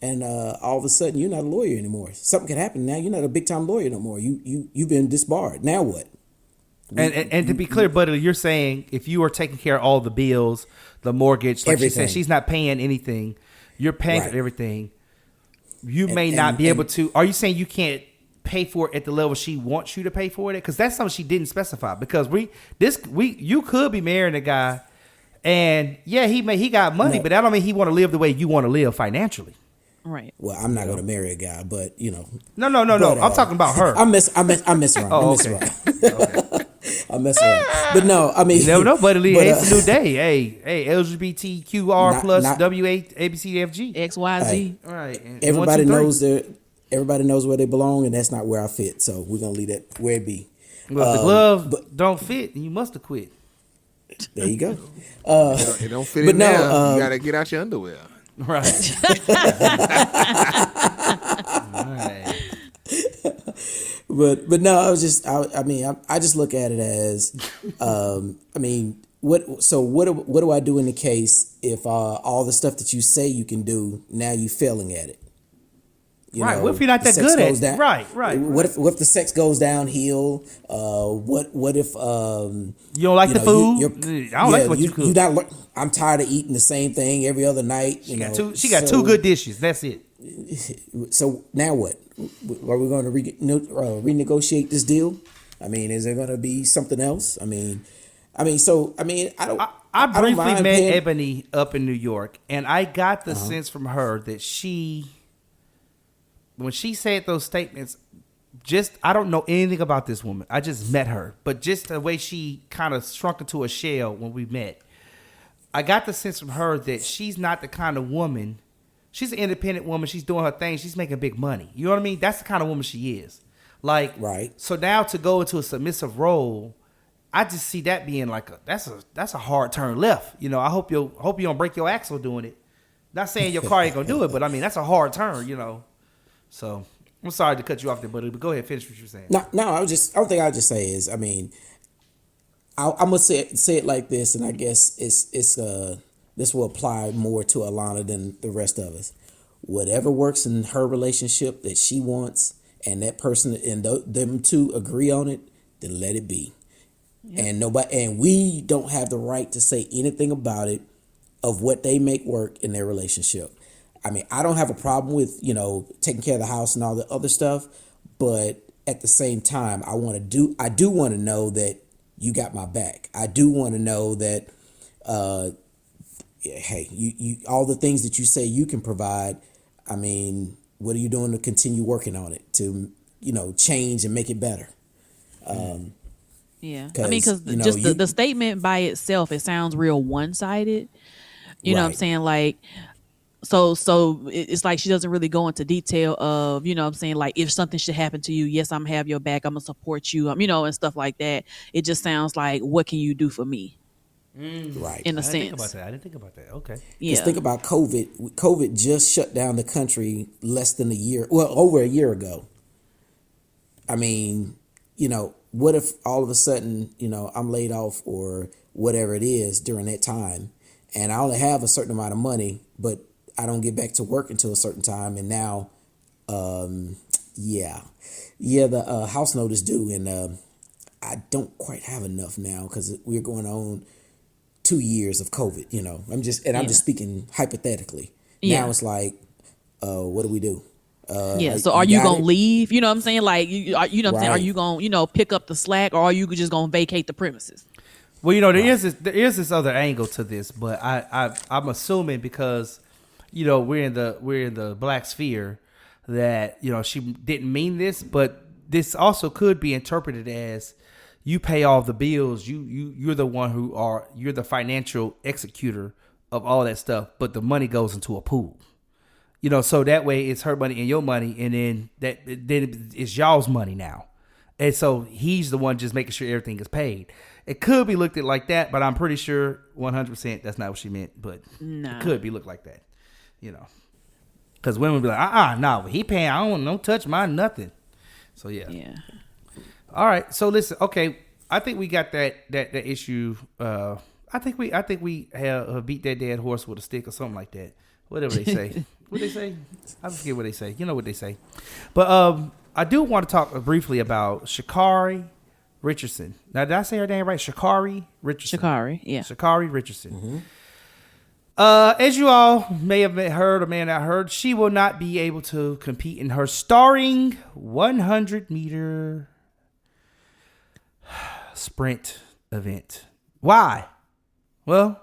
and all of a sudden you're not a lawyer anymore. Something can happen now. You're not a big time lawyer no more. You've been disbarred. Now what? And to be clear, Buddy, you're saying if you are taking care of all the bills, the mortgage, like everything. She said, she's not paying anything. You're paying for everything. You may not be able to. Are you saying you can't pay for it at the level she wants you to pay for it? Because that's something she didn't specify. Because you could be marrying a guy, and yeah, he got money, but that don't mean he want to live the way you want to live financially. Right. Well, I'm not going to marry a guy, but No. I'm talking about her. I'm messing around. Oh, okay. Okay. I'm messing around. But no, I mean, you never know, Buddy Lee. It's a new day. Hey, LGBTQR plus W8 ABCDFG XYZ. Hey, all right. Everybody knows where they belong, and that's not where I fit. So we're gonna leave that where it be. Well, if the glove don't fit, you must have quit. There you go. It don't fit in there. You gotta get out your underwear. Right. All right. But no, I just look at it as, what do I do in the case if all the stuff that you say you can do, now you failing at it? What if you're not that good at it? Right. What if the sex goes downhill? What if you don't like the food? I don't like what you cook. I'm tired of eating the same thing every other night. She got two good dishes. That's it. So now what? Are we going to renegotiate this deal? I mean, is there going to be something else? I briefly met Ebony up in New York, and I got the sense from her that when she said those statements, I don't know anything about this woman. I just met her, but just the way she kind of shrunk into a shell when we met, I got the sense from her that she's not the kind of woman. She's an independent woman. She's doing her thing. She's making big money. You know what I mean? That's the kind of woman she is. Like, right. So now to go into a submissive role, I just see that being like that's a hard turn left. I hope you don't break your axle doing it. Not saying your car ain't gonna do it, but I mean that's a hard turn. So I'm sorry to cut you off there, buddy, but go ahead, finish what you're saying. No, I don't think I'll just say is, I'm gonna say it like this, and I guess it's this will apply more to Alona than the rest of us. Whatever works in her relationship that she wants, and that person and them two agree on it, then let it be. Yep. And we don't have the right to say anything about it of what they make work in their relationship. I mean, I don't have a problem with, taking care of the house and all the other stuff, but at the same time, I do want to know that you got my back. I do want to know that hey, you all the things that you say you can provide. I mean, what are you doing to continue working on it to, change and make it better? Yeah, I mean, because just the statement by itself, it sounds real one-sided. You know what I'm saying? Like, so it's like she doesn't really go into detail of, you know what I'm saying, like if something should happen to you, yes, I'm gonna have your back, I'm gonna support you, and stuff like that. It just sounds like, what can you do for me? Right. In a I sense. didn't think about that. Okay. Yeah. Just think about COVID. COVID just shut down the country less than a year. Well, over a year ago. I mean, what if all of a sudden, I'm laid off or whatever it is during that time, and I only have a certain amount of money, but I don't get back to work until a certain time, and now, the house note is due, and I don't quite have enough now because we're going on 2 years of COVID. I'm just speaking hypothetically. Now it's like, what do we do? So are you gonna leave? You know what I'm saying? Like, Are you gonna pick up the slack, or are you just gonna vacate the premises? Well, there is this other angle to this, but I'm assuming because we're in the black sphere that she didn't mean this, but this also could be interpreted as you pay all the bills, you're the one you're the financial executor of all that stuff, but the money goes into a pool. So that way it's her money and your money, and then it's y'all's money now. And so he's the one just making sure everything is paid. It could be looked at like that, but I'm pretty sure 100% that's not what she meant. But It could be looked like that, because women would be like, no, he paying. I don't touch my nothing. So yeah. All right. So listen. Okay, I think we got that issue. I think we have beat that dead horse with a stick or something like that. Whatever they say. What they say? I forget what they say. You know what they say. But I do want to talk briefly about Sha'Carri Richardson. Now, did I say her name right? Sha'Carri Richardson. Sha'Carri Richardson. Mm-hmm. As you all may have heard or may have not heard, she will not be able to compete in her starring 100-meter sprint event. Why? Well,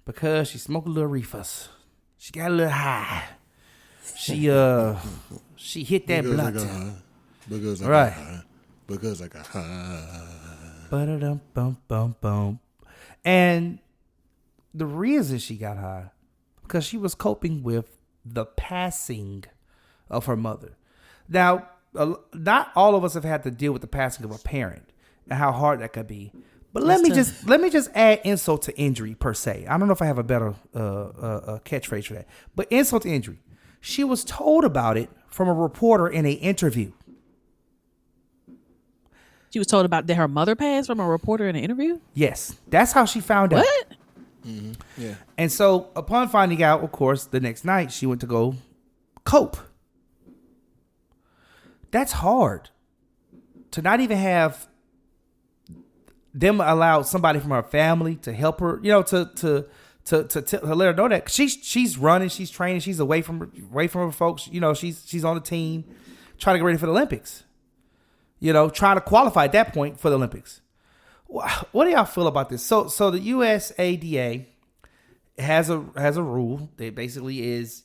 because she smoked a little reefers. She got a little high. She hit that blunt. Because I right. got high. Because I got high. Ba-da-dum-bum-bum-bum. And the reason she got high, because she was coping with the passing of her mother. Now, not all of us have had to deal with the passing of a parent and how hard that could be. But let me just add insult to injury per se. I don't know if I have a better catchphrase for that. But insult to injury. She was told about it from a reporter in an interview. She was told about that her mother passed from a reporter in an interview? Yes. That's how she found out. What? Mm-hmm. Yeah. And so upon finding out, of course, the next night she went to go cope. That's hard. To not even have them allow somebody from her family to help her, to let her know that she's running, she's training, she's away from her folks. She's on the team, trying to get ready for the Olympics. Trying to qualify at that point for the Olympics. What do y'all feel about this? So the USADA has a rule that basically is,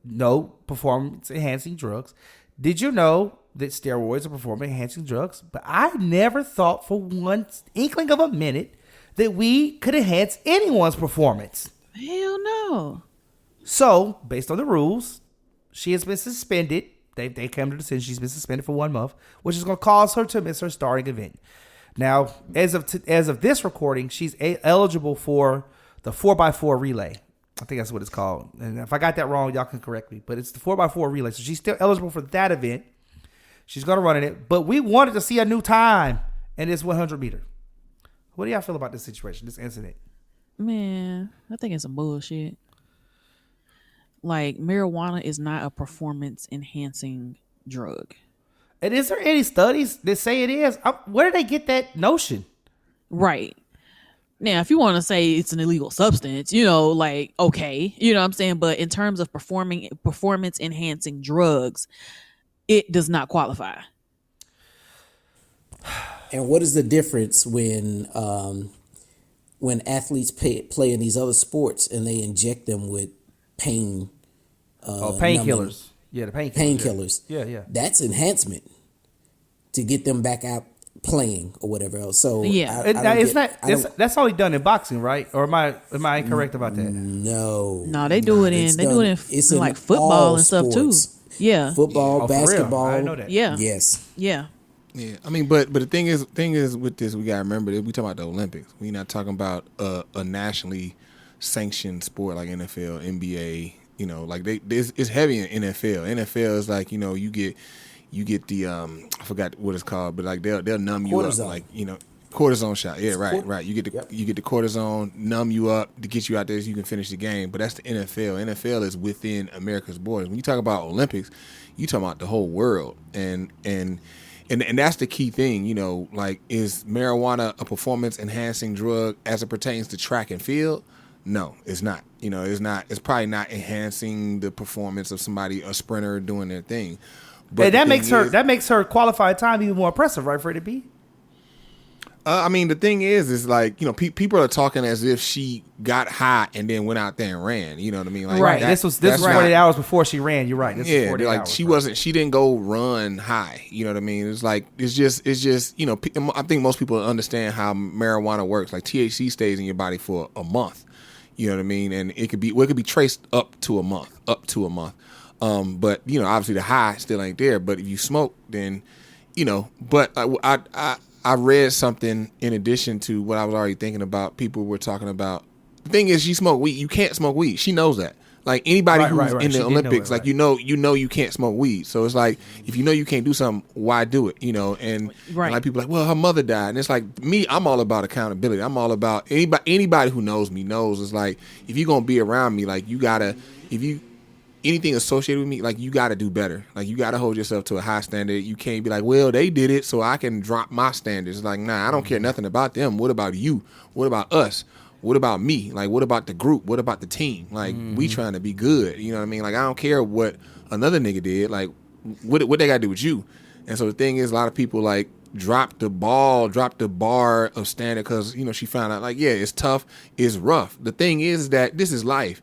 no performance enhancing drugs. Did you know that steroids are performance enhancing drugs? But I never thought for one inkling of a minute that we could enhance anyone's performance. Hell no. So, based on the rules, she has been suspended. They came to the decision she's been suspended for 1 month, which is going to cause her to miss her starting event. Now, as of this recording, she's eligible for the 4x4 relay. I think that's what it's called. And if I got that wrong, y'all can correct me. But it's the 4x4 relay. So she's still eligible for that event. She's going to run in it. But we wanted to see a new time in this 100 meter. What do y'all feel about this situation, this incident? Man, I think it's some bullshit. Like, marijuana is not a performance enhancing drug. And is there any studies that say it is? Where did they get that notion? Right. Now, if you want to say it's an illegal substance, okay, you know what I'm saying? But in terms of performance enhancing drugs, it does not qualify. And what is the difference when when athletes play in these other sports and they inject them with pain. Painkillers. Yeah, the painkillers. Yeah. That's enhancement to get them back out playing or whatever else. So that's only done in boxing, right? Or am I incorrect about that? No, they do it in like football and stuff too. Yeah, football, basketball. I know that. Yeah, yes, yeah. Yeah, I mean, but the thing is with this, we gotta remember that we talking about the Olympics. We're not talking about a nationally sanctioned sport like NFL, NBA. You know, like it's heavy in NFL. NFL is like, you know, you get the I forgot what it's called, but like they'll numb you up, like, you know, cortisone shot. Yeah, right. You get the cortisone, numb you up to get you out there so you can finish the game. But that's the NFL. NFL is within America's borders. When you talk about Olympics, you talking about the whole world, and that's the key thing. You know, like, is marijuana a performance enhancing drug as it pertains to track and field? No, it's not. You know, it's not. It's probably not enhancing the performance of a sprinter doing their thing. But that makes her qualified time even more impressive, right, Freddie B? I mean, the thing is like, you know, people are talking as if she got high and then went out there and ran. You know what I mean? Like, right. This was 48 hours before she ran. You're right. This yeah, 48 like hours, she didn't go run high. You know what I mean? It's just you know, I think most people understand how marijuana works. Like, THC stays in your body for a month. You know what I mean? And it could be traced up to a month. But, you know, obviously the high still ain't there. But if you smoke, then, you know. But I read something in addition to what I was already thinking about. People were talking about. The thing is, she smoked weed. You can't smoke weed. She knows that. Like, anybody who's in the Olympics, like, you know you can't smoke weed. So it's like, if you know you can't do something, why do it? You know, and like, people are like, well, her mother died. And it's like, me, I'm all about accountability. I'm all about anybody who knows me knows. It's like, if you're gonna be around me, like, anything associated with me, like, you gotta do better. Like, you gotta hold yourself to a high standard. You can't be like, well, they did it, so I can drop my standards. It's like, nah, I don't care nothing about them. What about you? What about us? What about me? Like, what about the group? What about the team? Like, we trying to be good. You know what I mean? Like, I don't care what another nigga did. Like, what they got to do with you? And so the thing is, a lot of people, like, drop the bar of standard because, you know, she found out, like, yeah, it's tough, it's rough. The thing is that this is life.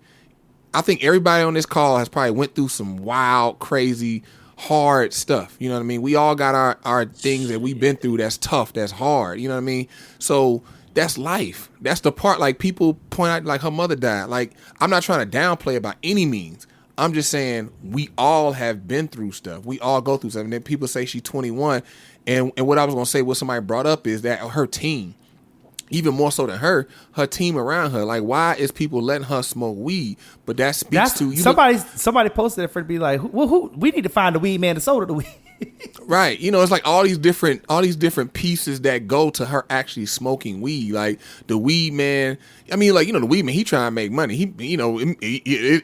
I think everybody on this call has probably went through some wild, crazy, hard stuff. You know what I mean? We all got our things that we've been through that's tough, that's hard. You know what I mean? So that's life. That's the part, like, people point out, like, her mother died. Like, I'm not trying to downplay it by any means. I'm just saying we all have been through stuff. We all go through stuff. And then people say she's 21. And what I was going to say, what somebody brought up is that her team, even more so than her team around her. Like, why is people letting her smoke weed? But that speaks to you. Somebody posted it for it to be like, who we need to find the weed man that sold her the weed. Right. You know, it's like all these different pieces that go to her actually smoking weed. Like, the weed man, I mean, like, you know, the weed man, he trying to make money. He, you know, it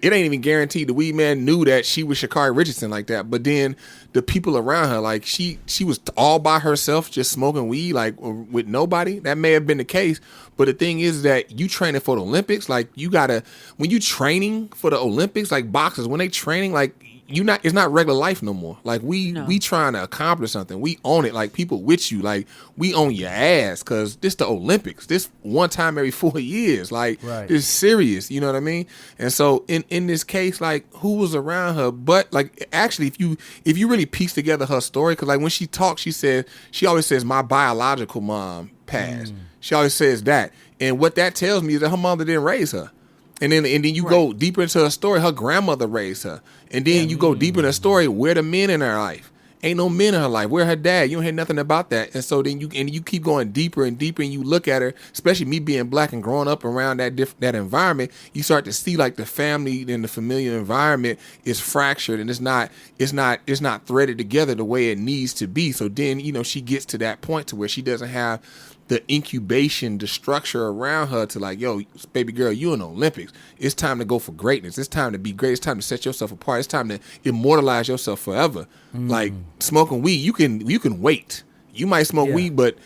ain't even guaranteed the weed man knew that she was Sha'Carri Richardson like that. But then the people around her, like, she was all by herself just smoking weed, like, with nobody. That may have been the case. But the thing is that you training for the Olympics, like, you gotta, when you training for the Olympics, like boxers, when they training, like, it's not regular life no more. Like, we trying to accomplish something. We own it. Like, people with you, like, we own your ass because this the Olympics. This one time every 4 years. Like, it's serious. You know what I mean? And so in this case, like, who was around her? But, like, actually, if you really piece together her story, because, like, when she talks, she always says my biological mom passed. She always says that. And what that tells me is that her mother didn't raise her. And then you go deeper into her story, her grandmother raised her. And then you go deeper in her story, where the men in her life? Ain't no men in her life. Where her dad? You don't hear nothing about that. And so then you keep going deeper and deeper, and you look at her, especially me being black and growing up around that environment, you start to see, like, the family and the familiar environment is fractured, and it's not threaded together the way it needs to be. So then, you know, she gets to that point to where she doesn't have the incubation, the structure around her to, like, yo, baby girl, you in the Olympics. It's time to go for greatness. It's time to be great. It's time to set yourself apart. It's time to immortalize yourself forever. Like, smoking weed, you can wait. You might smoke weed, but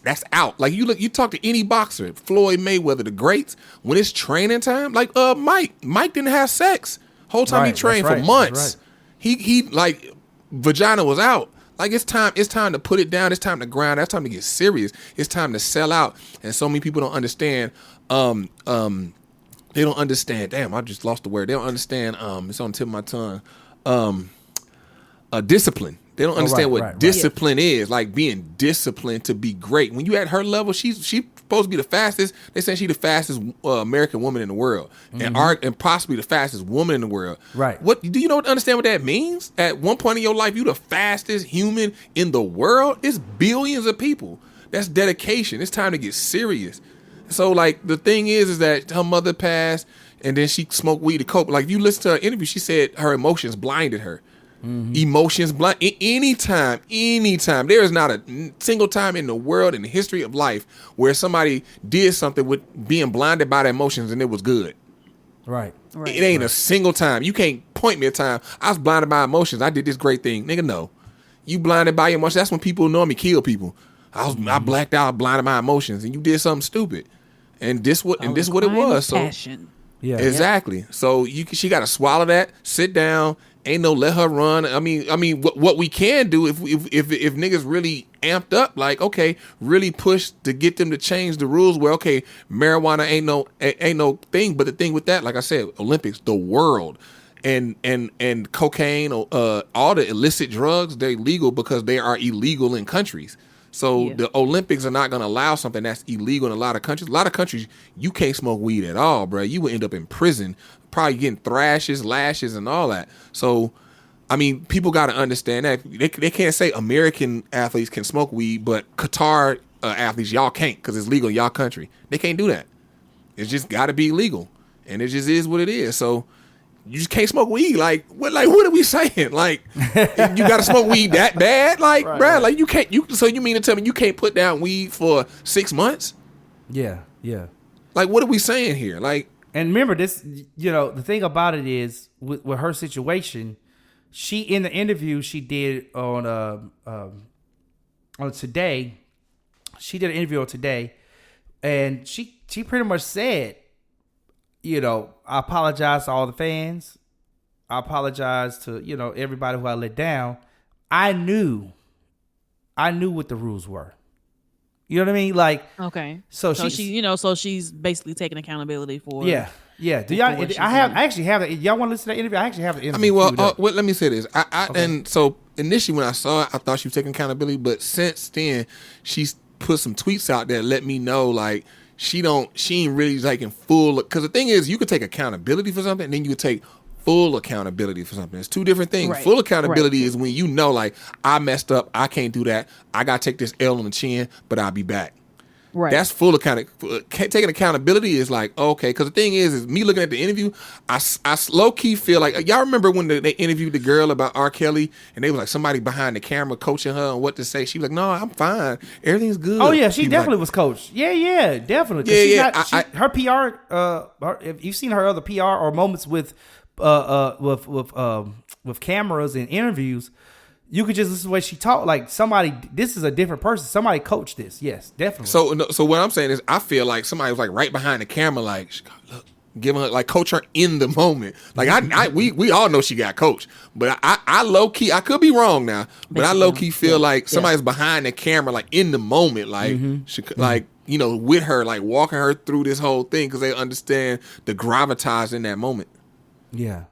that's out. Like, you talk to any boxer, Floyd Mayweather, the greats, when it's training time, like, Mike didn't have sex whole time he trained for months. He like, vagina was out. Like it's time to put it down. It's time to grind. It's time to get serious. It's time to sell out. And so many people don't understand. They don't understand. Damn, I just lost the word. They don't understand. It's on the tip of my tongue. Discipline. They don't understand what discipline is. Like being disciplined to be great. When you at her level, she's supposed to be the fastest. They say she's the fastest American woman in the world, and possibly the fastest woman in the world. Right. What do you know? Understand what that means? At one point in your life, you the fastest human in the world. It's billions of people. That's dedication. It's time to get serious. So like the thing is that her mother passed, and then she smoked weed to cope. Like if you listen to her interview, she said her emotions blinded her. Emotions blind. Anytime. There is not a single time in the world in the history of life where somebody did something with being blinded by their emotions and it was good. Right. It ain't a single time. You can't point me a time I was blinded by emotions. I did this great thing, nigga. No, you blinded by your emotions. That's when people normally kill people. I blacked out, blinded by emotions, and you did something stupid. And this what it was. So passion. Yeah. Exactly. So she got to swallow that. Sit down. Ain't no let her run. I mean, what we can do if niggas really amped up, like okay, really push to get them to change the rules. Where okay, marijuana ain't no thing. But the thing with that, like I said, Olympics, the world, and cocaine, all the illicit drugs, they're illegal because they are illegal in countries. So the Olympics are not going to allow something that's illegal in a lot of countries. A lot of countries, you can't smoke weed at all, bro. You would end up in prison, probably getting thrashes, lashes, and all that. So, I mean, people got to understand that. They can't say American athletes can smoke weed, but Qatar athletes, y'all can't because it's legal in y'all country. They can't do that. It's just got to be legal. And it just is what it is. So, you just can't smoke weed. Like what are we saying? Like you gotta smoke weed that bad? Like, bruh, like you can't so you mean to tell me you can't put down weed for 6 months? Yeah. Like what are we saying here? Like, and remember this, the thing about it is with her situation, she in the interview she did on Today, she did an interview on Today, and she pretty much said, I apologize to all the fans. I apologize to, everybody who I let down. I knew what the rules were. You know what I mean? Like, okay. So she's basically taking accountability for. Yeah. Do y'all? I actually have that. Y'all want to listen to that interview? I actually have the interview. I mean, well, let me say this. And so initially when I saw it, I thought she was taking accountability, but since then she's put some tweets out that let me know like. She ain't really taking full, because the thing is you could take accountability for something and then you could take full accountability for something. It's two different things. Right. Full accountability is when like I messed up, I can't do that, I gotta take this L on the chin, but I'll be back. Right. That's full taking accountability is like, okay, because the thing is me looking at the interview, I low-key feel like, y'all remember when they interviewed the girl about R. Kelly, and they was like somebody behind the camera coaching her on what to say. She was like, no, I'm fine. Everything's good. Oh, yeah, she definitely was coached. Yeah, definitely. Yeah, her PR, if you've seen her other PR or moments with cameras and interviews, you could just listen to the way she talked. Like this is a different person. Somebody coached this. Yes, definitely. So what I'm saying is, I feel like somebody was like right behind the camera, like look, giving her like coach her in the moment. Like we all know she got coached, but I low key, I could be wrong now, but I low key feel like somebody's behind the camera, like in the moment, like like with her, like walking her through this whole thing because they understand the gravitas in that moment. Yeah.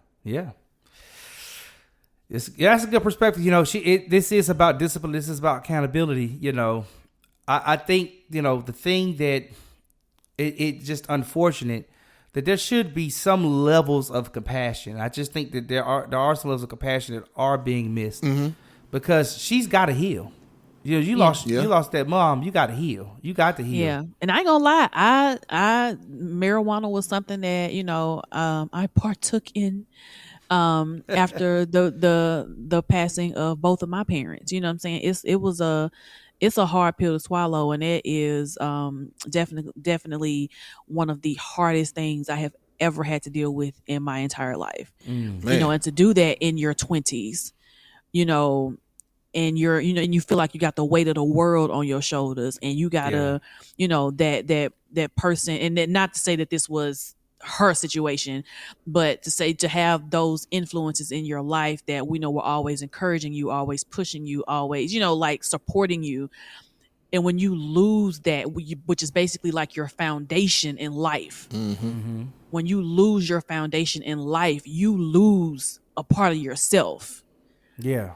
That's a good perspective. This is about discipline. This is about accountability. I think, the thing that it's just unfortunate that there should be some levels of compassion. I just think that there are some levels of compassion that are being missed because she's got to heal. You lost that mom. You got to heal. You got to heal. Yeah, and I ain't gonna lie. I marijuana was something that I partook in. After the passing of both of my parents, you know what I'm saying? It's a hard pill to swallow, and it is definitely one of the hardest things I have ever had to deal with in my entire life. And to do that in your 20s, and and you feel like you got the weight of the world on your shoulders, and you gotta, that person, and then not to say that this was her situation, but to have those influences in your life that we know were always encouraging you, always pushing you, always, like supporting you. And when you lose that, which is basically like your foundation in life, when you lose your foundation in life, you lose a part of yourself. Yeah.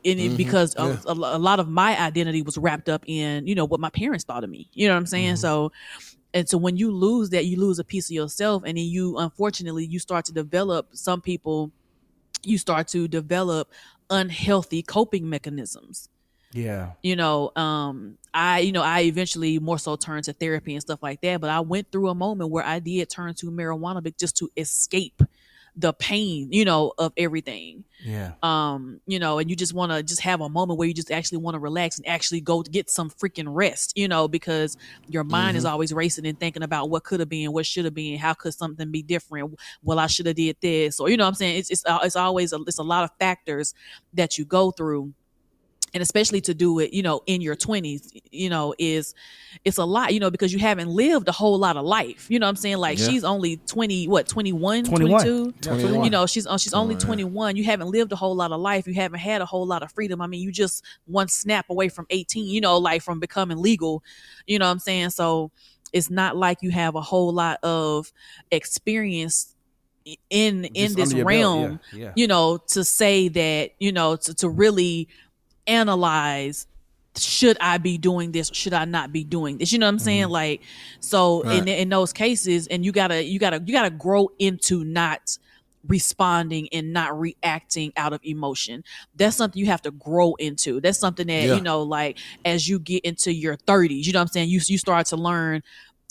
Because a lot of my identity was wrapped up in, what my parents thought of me. You know what I'm saying? So when you lose that, you lose a piece of yourself. And then unfortunately, you start to develop, some people, you start to develop unhealthy coping mechanisms. Yeah. I eventually more so turned to therapy and stuff like that. But I went through a moment where I did turn to marijuana, but just to escape the pain, of everything. Yeah. And you just want to just have a moment where you just actually want to relax and actually go to get some freaking rest, because your mind is always racing and thinking about what could have been, what should have been, how could something be different? Well, I should have did this, or, what I'm saying? It's always it's a lot of factors that you go through. And especially to do it, in your 20s, it's a lot, because you haven't lived a whole lot of life. You know what I'm saying? Like she's only 21, 22? 21. She's only 21. You haven't lived a whole lot of life. You haven't had a whole lot of freedom. I mean, you just one snap away from 18, like from becoming legal. You know what I'm saying? So it's not like you have a whole lot of experience in this realm, to say that, to really analyze, should I be doing this? Should I not be doing this? You know what I'm saying? Like, so right. in those cases, and you gotta grow into not responding and not reacting out of emotion. That's something you have to grow into. That's something that, like as you get into your 30s, you know what I'm saying? You start to learn,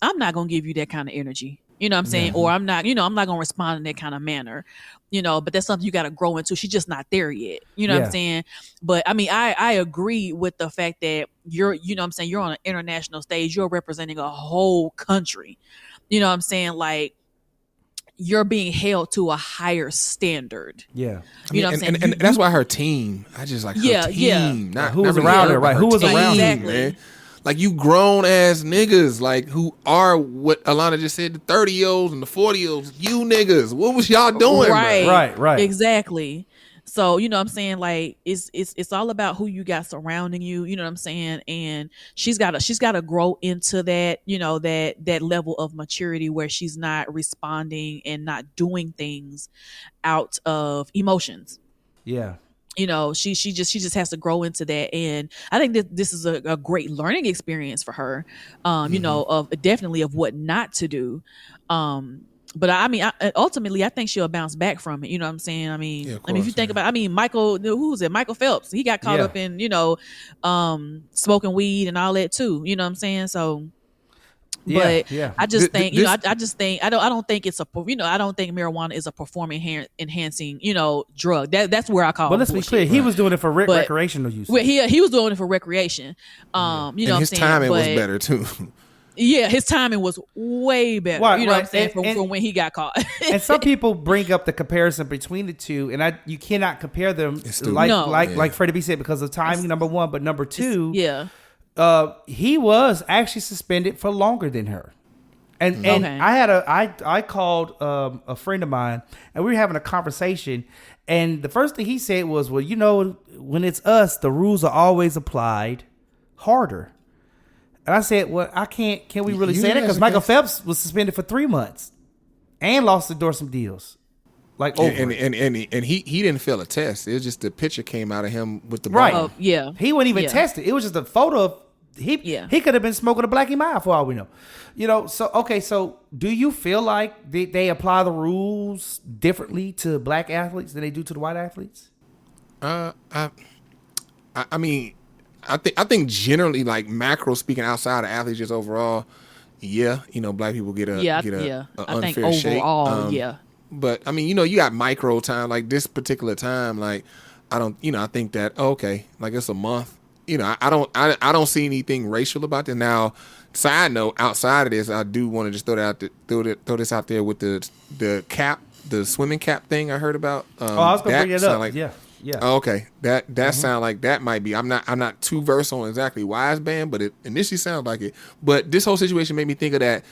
I'm not going to give you that kind of energy. You know what I'm saying? Or I'm not going to respond in that kind of manner, but that's something you got to grow into. She's just not there yet. You know what I'm saying? But I mean, I agree with the fact that you're on an international stage. You're representing a whole country. You know what I'm saying? Like, you're being held to a higher standard. Yeah. You know what I'm saying? And that's why her team, I just like her team. Not who was not around really her, right? Who was team, around her, exactly. man. Like, you grown ass niggas, like, who are what Alana just said, the 30-year-olds and the 40-year-olds, you niggas. What was y'all doing? Right. Right. Exactly. So, you know what I'm saying? Like, it's all about who you got surrounding you, you know what I'm saying? And she's got to grow into that, that level of maturity where she's not responding and not doing things out of emotions. Yeah. She just has to grow into that. And I think that this is a great learning experience for her, of definitely of what not to do. But I mean, ultimately, I think she'll bounce back from it. You know what I'm saying? I mean, if you think about, Michael, who was it? Michael Phelps. He got caught up in, smoking weed and all that too. You know what I'm saying? So, but I just think, I don't think it's I don't think marijuana is a performance enhancing, drug. That's where I call. But let's be clear, he was doing it for recreational use. Well, he was doing it for recreation. And his timing was better too. Yeah, his timing was way better. Right, you know what I'm saying? From when he got caught. And some people bring up the comparison between the two, and you cannot compare them like Freddie B said, because of timing, number one, but number two, he was actually suspended for longer than her. And I called a friend of mine, and we were having a conversation, and the first thing he said was, well, when it's us, the rules are always applied harder. And I said, well, can we really say that? Because Michael Phelps was suspended for 3 months and lost to endorse some deals. Like, over. And he didn't fail a test. It was just the picture came out of him with the right. ball. He wasn't even tested. It was just a photo of he could have been smoking a Blackie Mile for all we know. So do you feel like they apply the rules differently to black athletes than they do to the white athletes? I mean, I think generally, like, macro speaking, outside of athletes, just overall, black people get a unfair shake. Overall, But I mean, you got micro time, like this particular time, like I think that like it's a month. I don't see anything racial about this. Now, side note, outside of this, I do want to just throw this out there with the cap, the swimming cap thing I heard about. I was gonna bring it up. Yeah. Oh, okay. That sound like that might be. I'm not too versed on exactly why it's banned, but it initially sounded like it. But this whole situation made me think of that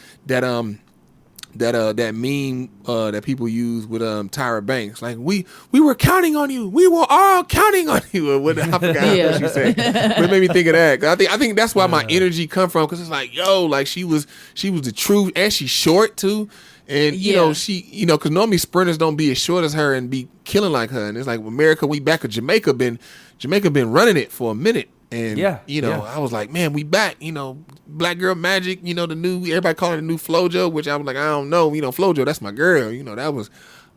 that meme that people use with Tyra Banks, like we were counting on you, we were all counting on you. Or what I forgot what she said, but it made me think of that. I think that's why my energy come from, because it's like, yo, like she was the truth, and she's short too, and you know because normally sprinters don't be as short as her and be killing like her, and it's like America, we back at Jamaica been running it for a minute. And, I was like, man, we back, Black Girl Magic, the new, everybody calling it the new Flojo, which I was like, I don't know, Flojo, that's my girl, that was,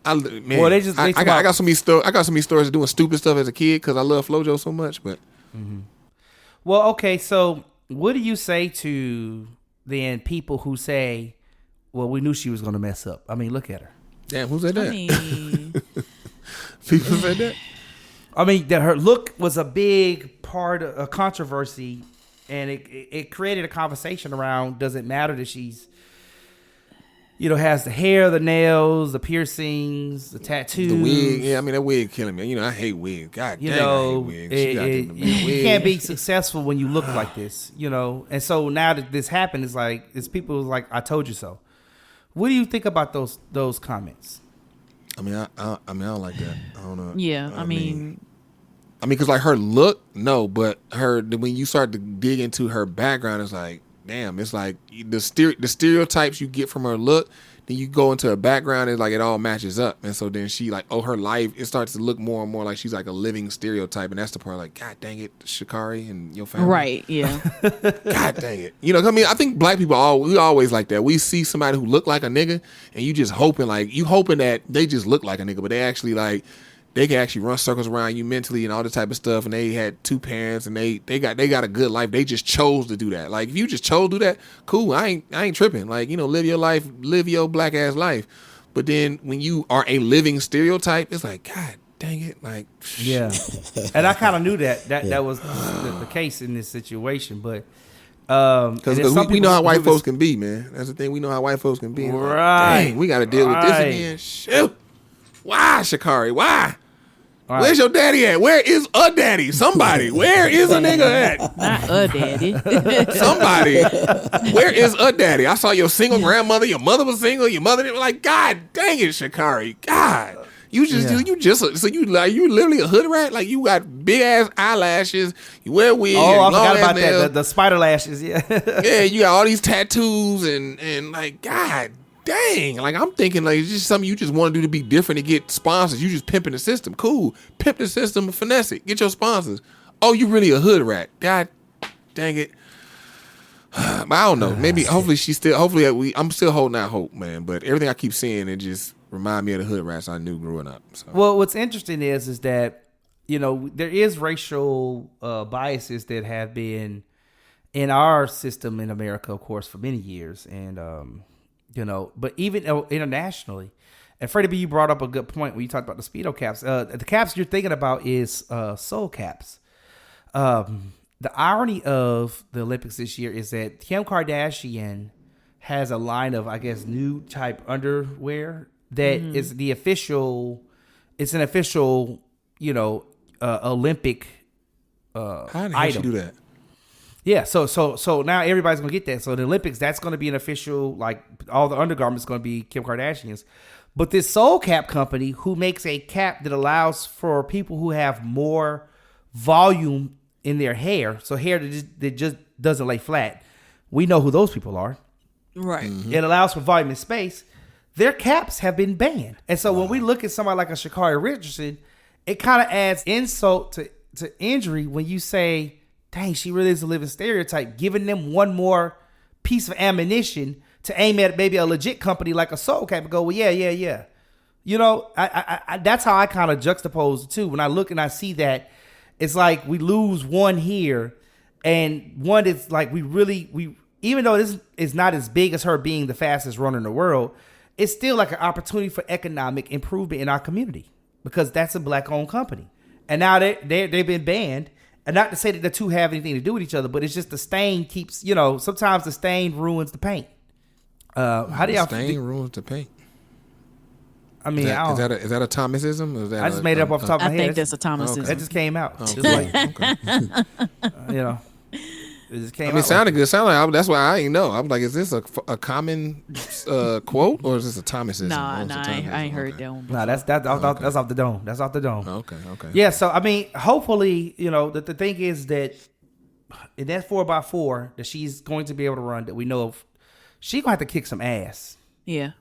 man, well, I got so many stories of doing stupid stuff as a kid because I love Flojo so much, but. Mm-hmm. Well, okay, so what do you say to then people who say, well, we knew she was going to mess up? I mean, look at her. Damn, who said that? I mean, people said that? I mean, that her look was a big part of a controversy, and it created a conversation around, does it matter that she's, has the hair, the nails, the piercings, the tattoos, the wig? Yeah, I mean, that wig killing me. I hate wigs. God damn, I hate wigs. You can't be successful when you look like this, And so now that this happened, it's people like, I told you so. What do you think about those comments? I mean, I don't like that. I don't know. Yeah, I mean, because like her look, no, but when you start to dig into her background, it's like, damn, it's like the stereotypes you get from her look. Then you go into her background, it's like it all matches up, and so then she like, her life, it starts to look more and more like she's like a living stereotype, and that's the part like, God dang it, Sha'Carri and your family, right? Yeah. God dang it, I mean, I think black people we always like that. We see somebody who look like a nigga, and you just hoping that they just look like a nigga, but they actually like. They can actually run circles around you mentally and all this type of stuff. And they had 2 parents and they got a good life. They just chose to do that. Like if you just chose to do that, cool. I ain't tripping. Like, live your life, live your black ass life. But then when you are a living stereotype, it's like, God dang it. Like, yeah. And I kind of knew that was the case in this situation, but because we know how white folks can be, man. That's the thing. We know how white folks can be. Right. Like, dang, we got to deal with this again. Shoot. Why, Sha'Carri? Why? Right. Where's your daddy at? Where is a daddy? Somebody. Where is a nigga at? Not a daddy. Somebody. Where is a daddy? I saw your single grandmother. Your mother was single. Your mother didn't. Like, God dang it, Sha'Carri. God. You literally a hood rat? Like, you got big ass eyelashes. You wear wigs. Oh, I forgot about that. The spider lashes. Yeah. Yeah, you got all these tattoos and like, God dang, like I'm thinking like it's just something you just want to do to be different to get sponsors. You just pimping the system. Cool. Pimp the system and finesse it. Get your sponsors. Oh, you really a hood rat. God dang it. I don't know. Maybe hopefully I'm still holding out hope, man. But everything I keep seeing, it just remind me of the hood rats I knew growing up. So. Well, what's interesting is that, there is racial biases that have been in our system in America, of course, for many years. And but even internationally, and Freddie B, you brought up a good point when you talked about the Speedo caps. The caps you're thinking about is soul caps. The irony of the Olympics this year is that Kim Kardashian has a line of, I guess, nude type underwear that is the official. It's an official, Olympic How the hell item. she do that? Yeah, so now everybody's gonna get that. So the Olympics, that's gonna be an official, like all the undergarments gonna be Kim Kardashian's. But this soul cap company who makes a cap that allows for people who have more volume in their hair, so hair that just doesn't lay flat. We know who those people are. Right. Mm-hmm. It allows for volume and space. Their caps have been banned. And so when we look at somebody like a Sha'Carri Richardson, it kind of adds insult to injury when you say, dang, she really is a living stereotype, giving them one more piece of ammunition to aim at maybe a legit company like a Soul Cap and go, well, yeah. I that's how I kind of juxtapose it too. When I look and I see that, it's like we lose one here, and one is like we even though this is not as big as her being the fastest runner in the world, it's still like an opportunity for economic improvement in our community because that's a black-owned company, and now they've been banned. And not to say that the two have anything to do with each other, but it's just the stain keeps, sometimes the stain ruins the paint. How do y'all stain ruins the paint? I mean, is that a Thomasism? Or is that I just made it up off the top of my head. I think that's a Thomasism. That just came out. Oh, Just like, just came I mean, it out sounded good. Sounded like that's why I ain't know. I was like, is this a common quote or is this a Thomasism? Nah, Or is it I ain't heard okay. that one. Nah, that's off the dome. That's off the dome. Okay. Yeah, so I mean, hopefully, the thing is that in that 4x4 that she's going to be able to run, that we know of, she gonna have to kick some ass. Yeah.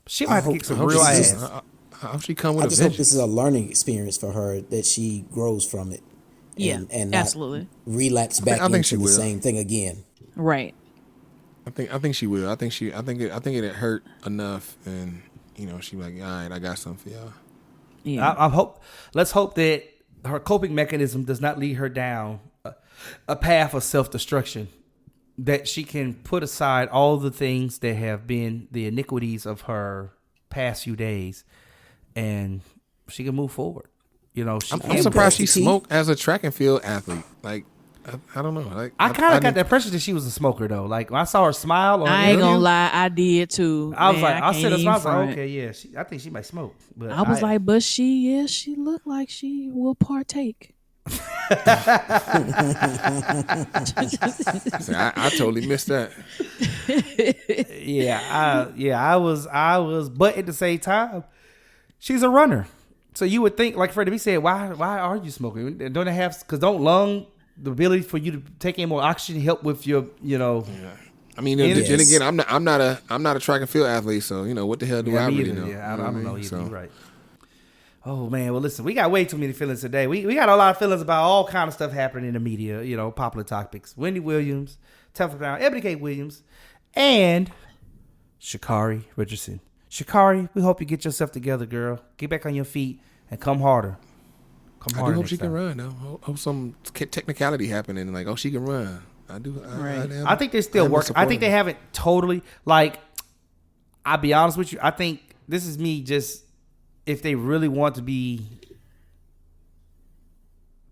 She gonna have to kick some I hope real she- ass. How she come with I a just hope vengeance? this is a learning experience for her, that she grows from it. Yeah, and not absolutely. relapse back I think she into the will. same thing again. Right. I think she will. I think it hurt enough, and she like, all right, I got something for y'all. Yeah. Let's hope that her coping mechanism does not lead her down a path of self-destruction. That she can put aside all the things that have been the iniquities of her past few days, and she can move forward. I'm can surprised she brush the teeth. smoked as a track and field athlete. Like, I don't know. Like, I kind of got didn't- the impression that she was a smoker though. Like when I saw her smile on I ain't interview, gonna lie, I did too. I was Man, like, I can't said, I even was like, front. okay, yeah, I think she might smoke. But I was like, but she looked like she will partake. See, I totally missed that. I was, but at the same time, she's a runner. So you would think, like Freddie B said, why are you smoking? Don't they have? Because don't lung the ability for you to take in more oxygen help with your, I mean, then again, I'm not a track and field athlete, so what the hell do I me really either. know? Yeah, I don't know either. So, You're right. Oh man, well listen, we got way too many feelings today. We got a lot of feelings about all kind of stuff happening in the media, popular topics. Wendy Williams, Tabitha Brown, Ebony K. Williams, and Sha'Carri Richardson. Sha'Carri, we hope you get yourself together, girl. Get back on your feet and come harder. I do hope she can run though. Hope some technicality happening, like, she can run. I do. I think they still work. I think they haven't totally, like, I'll be honest with you. I think this is me just, if they really want to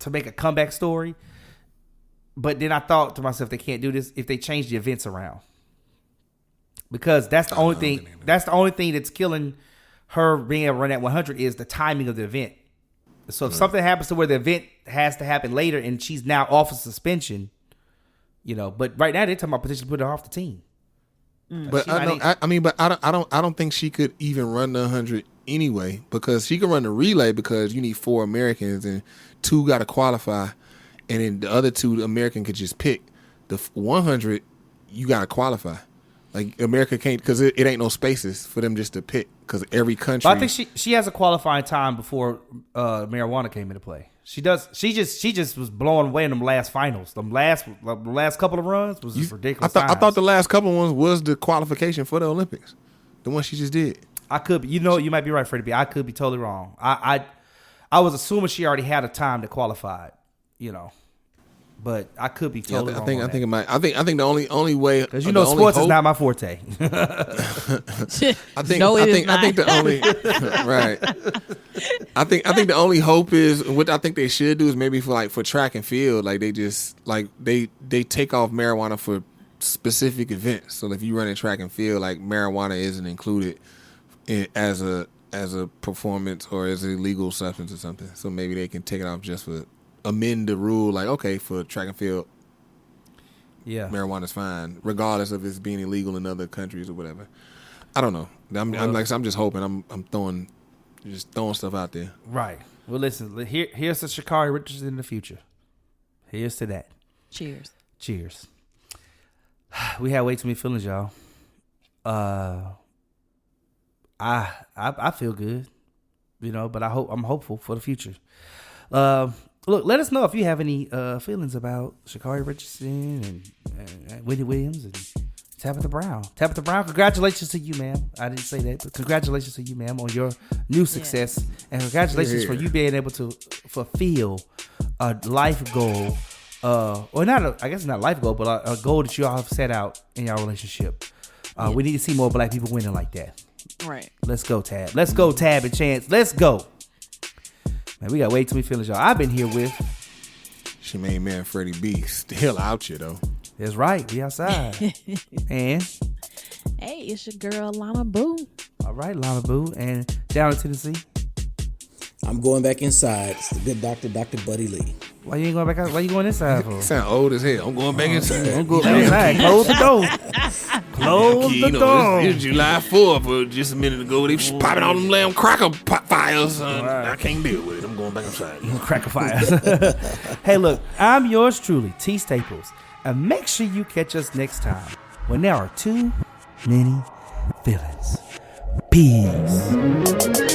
make a comeback story, but then I thought to myself, they can't do this if they change the events around, because that's the only thing. That's the only thing that's killing her being able to run at 100 is the timing of the event. So if something happens to where the event has to happen later and she's now off of suspension, but right now they're talking about potentially putting her off the team. But I don't think she could even run the 100 anyway, because she can run the relay because you need 4 Americans and 2 got to qualify, and then the other 2 the American could just pick. The 100 you got to qualify. Like America can't, because it ain't no spaces for them just to pick, because every country. But I think she has a qualifying time before marijuana came into play. She does. She just was blowing away in them last finals. The last couple of runs was just ridiculous. I thought the last couple ones was the qualification for the Olympics. The one she just did. I could be. You might be right, Freddie B. I could be totally wrong. I was assuming she already had a time to qualify. But I could be totally wrong. I think it might. I think the only way, because sports is not my forte. I think No, it I is think I think the only right. I think the only hope is, what I think they should do is maybe for track and field, like they just they take off marijuana for specific events. So if you run in track and field, like marijuana isn't included as a performance or as a legal substance or something. So maybe they can take it off just for. Amend the rule, like, okay, for track and field, marijuana's fine, regardless of it's being illegal in other countries or whatever. I don't know. I'm just hoping. I'm throwing stuff out there. Right. Well, listen. Here's the Sha'Carri Richardson in the future. Here's to that. Cheers. We had way too many feelings, y'all. I feel good, but I'm hopeful for the future. Look, let us know if you have any feelings about Sha'Carri Richardson and Wendy Williams and Tabitha Brown. Tabitha Brown, congratulations to you, ma'am. I didn't say that, but congratulations to you, ma'am, on your new success. And congratulations for you being able to fulfill a life goal, or not, I guess not a life goal, but a goal that you all have set out in your relationship. We need to see more black people winning like that. Right. Let's go, Tab. Let's go, Tab and Chance. Let's go. Man, we got way too many feelings, y'all. I've been here with She main man Freddie B. Still out here though. That's right. We outside. And hey, it's your girl Alona Boo. All right, Alona Boo. And down in Tennessee. I'm going back inside. It's the good doctor, Dr. Buddy Lee. Why you ain't going back out? Why you going inside for? Sound old as hell. I'm going back inside. I'm going back inside. Close the door. Close the door. It's July 4th, but just a minute ago, they was popping all them damn cracker fires. I can't deal with it. I'm going back inside. Cracker fires. Hey, look, I'm yours truly, T Staples. And make sure you catch us next time when there are too many feelings. Peace.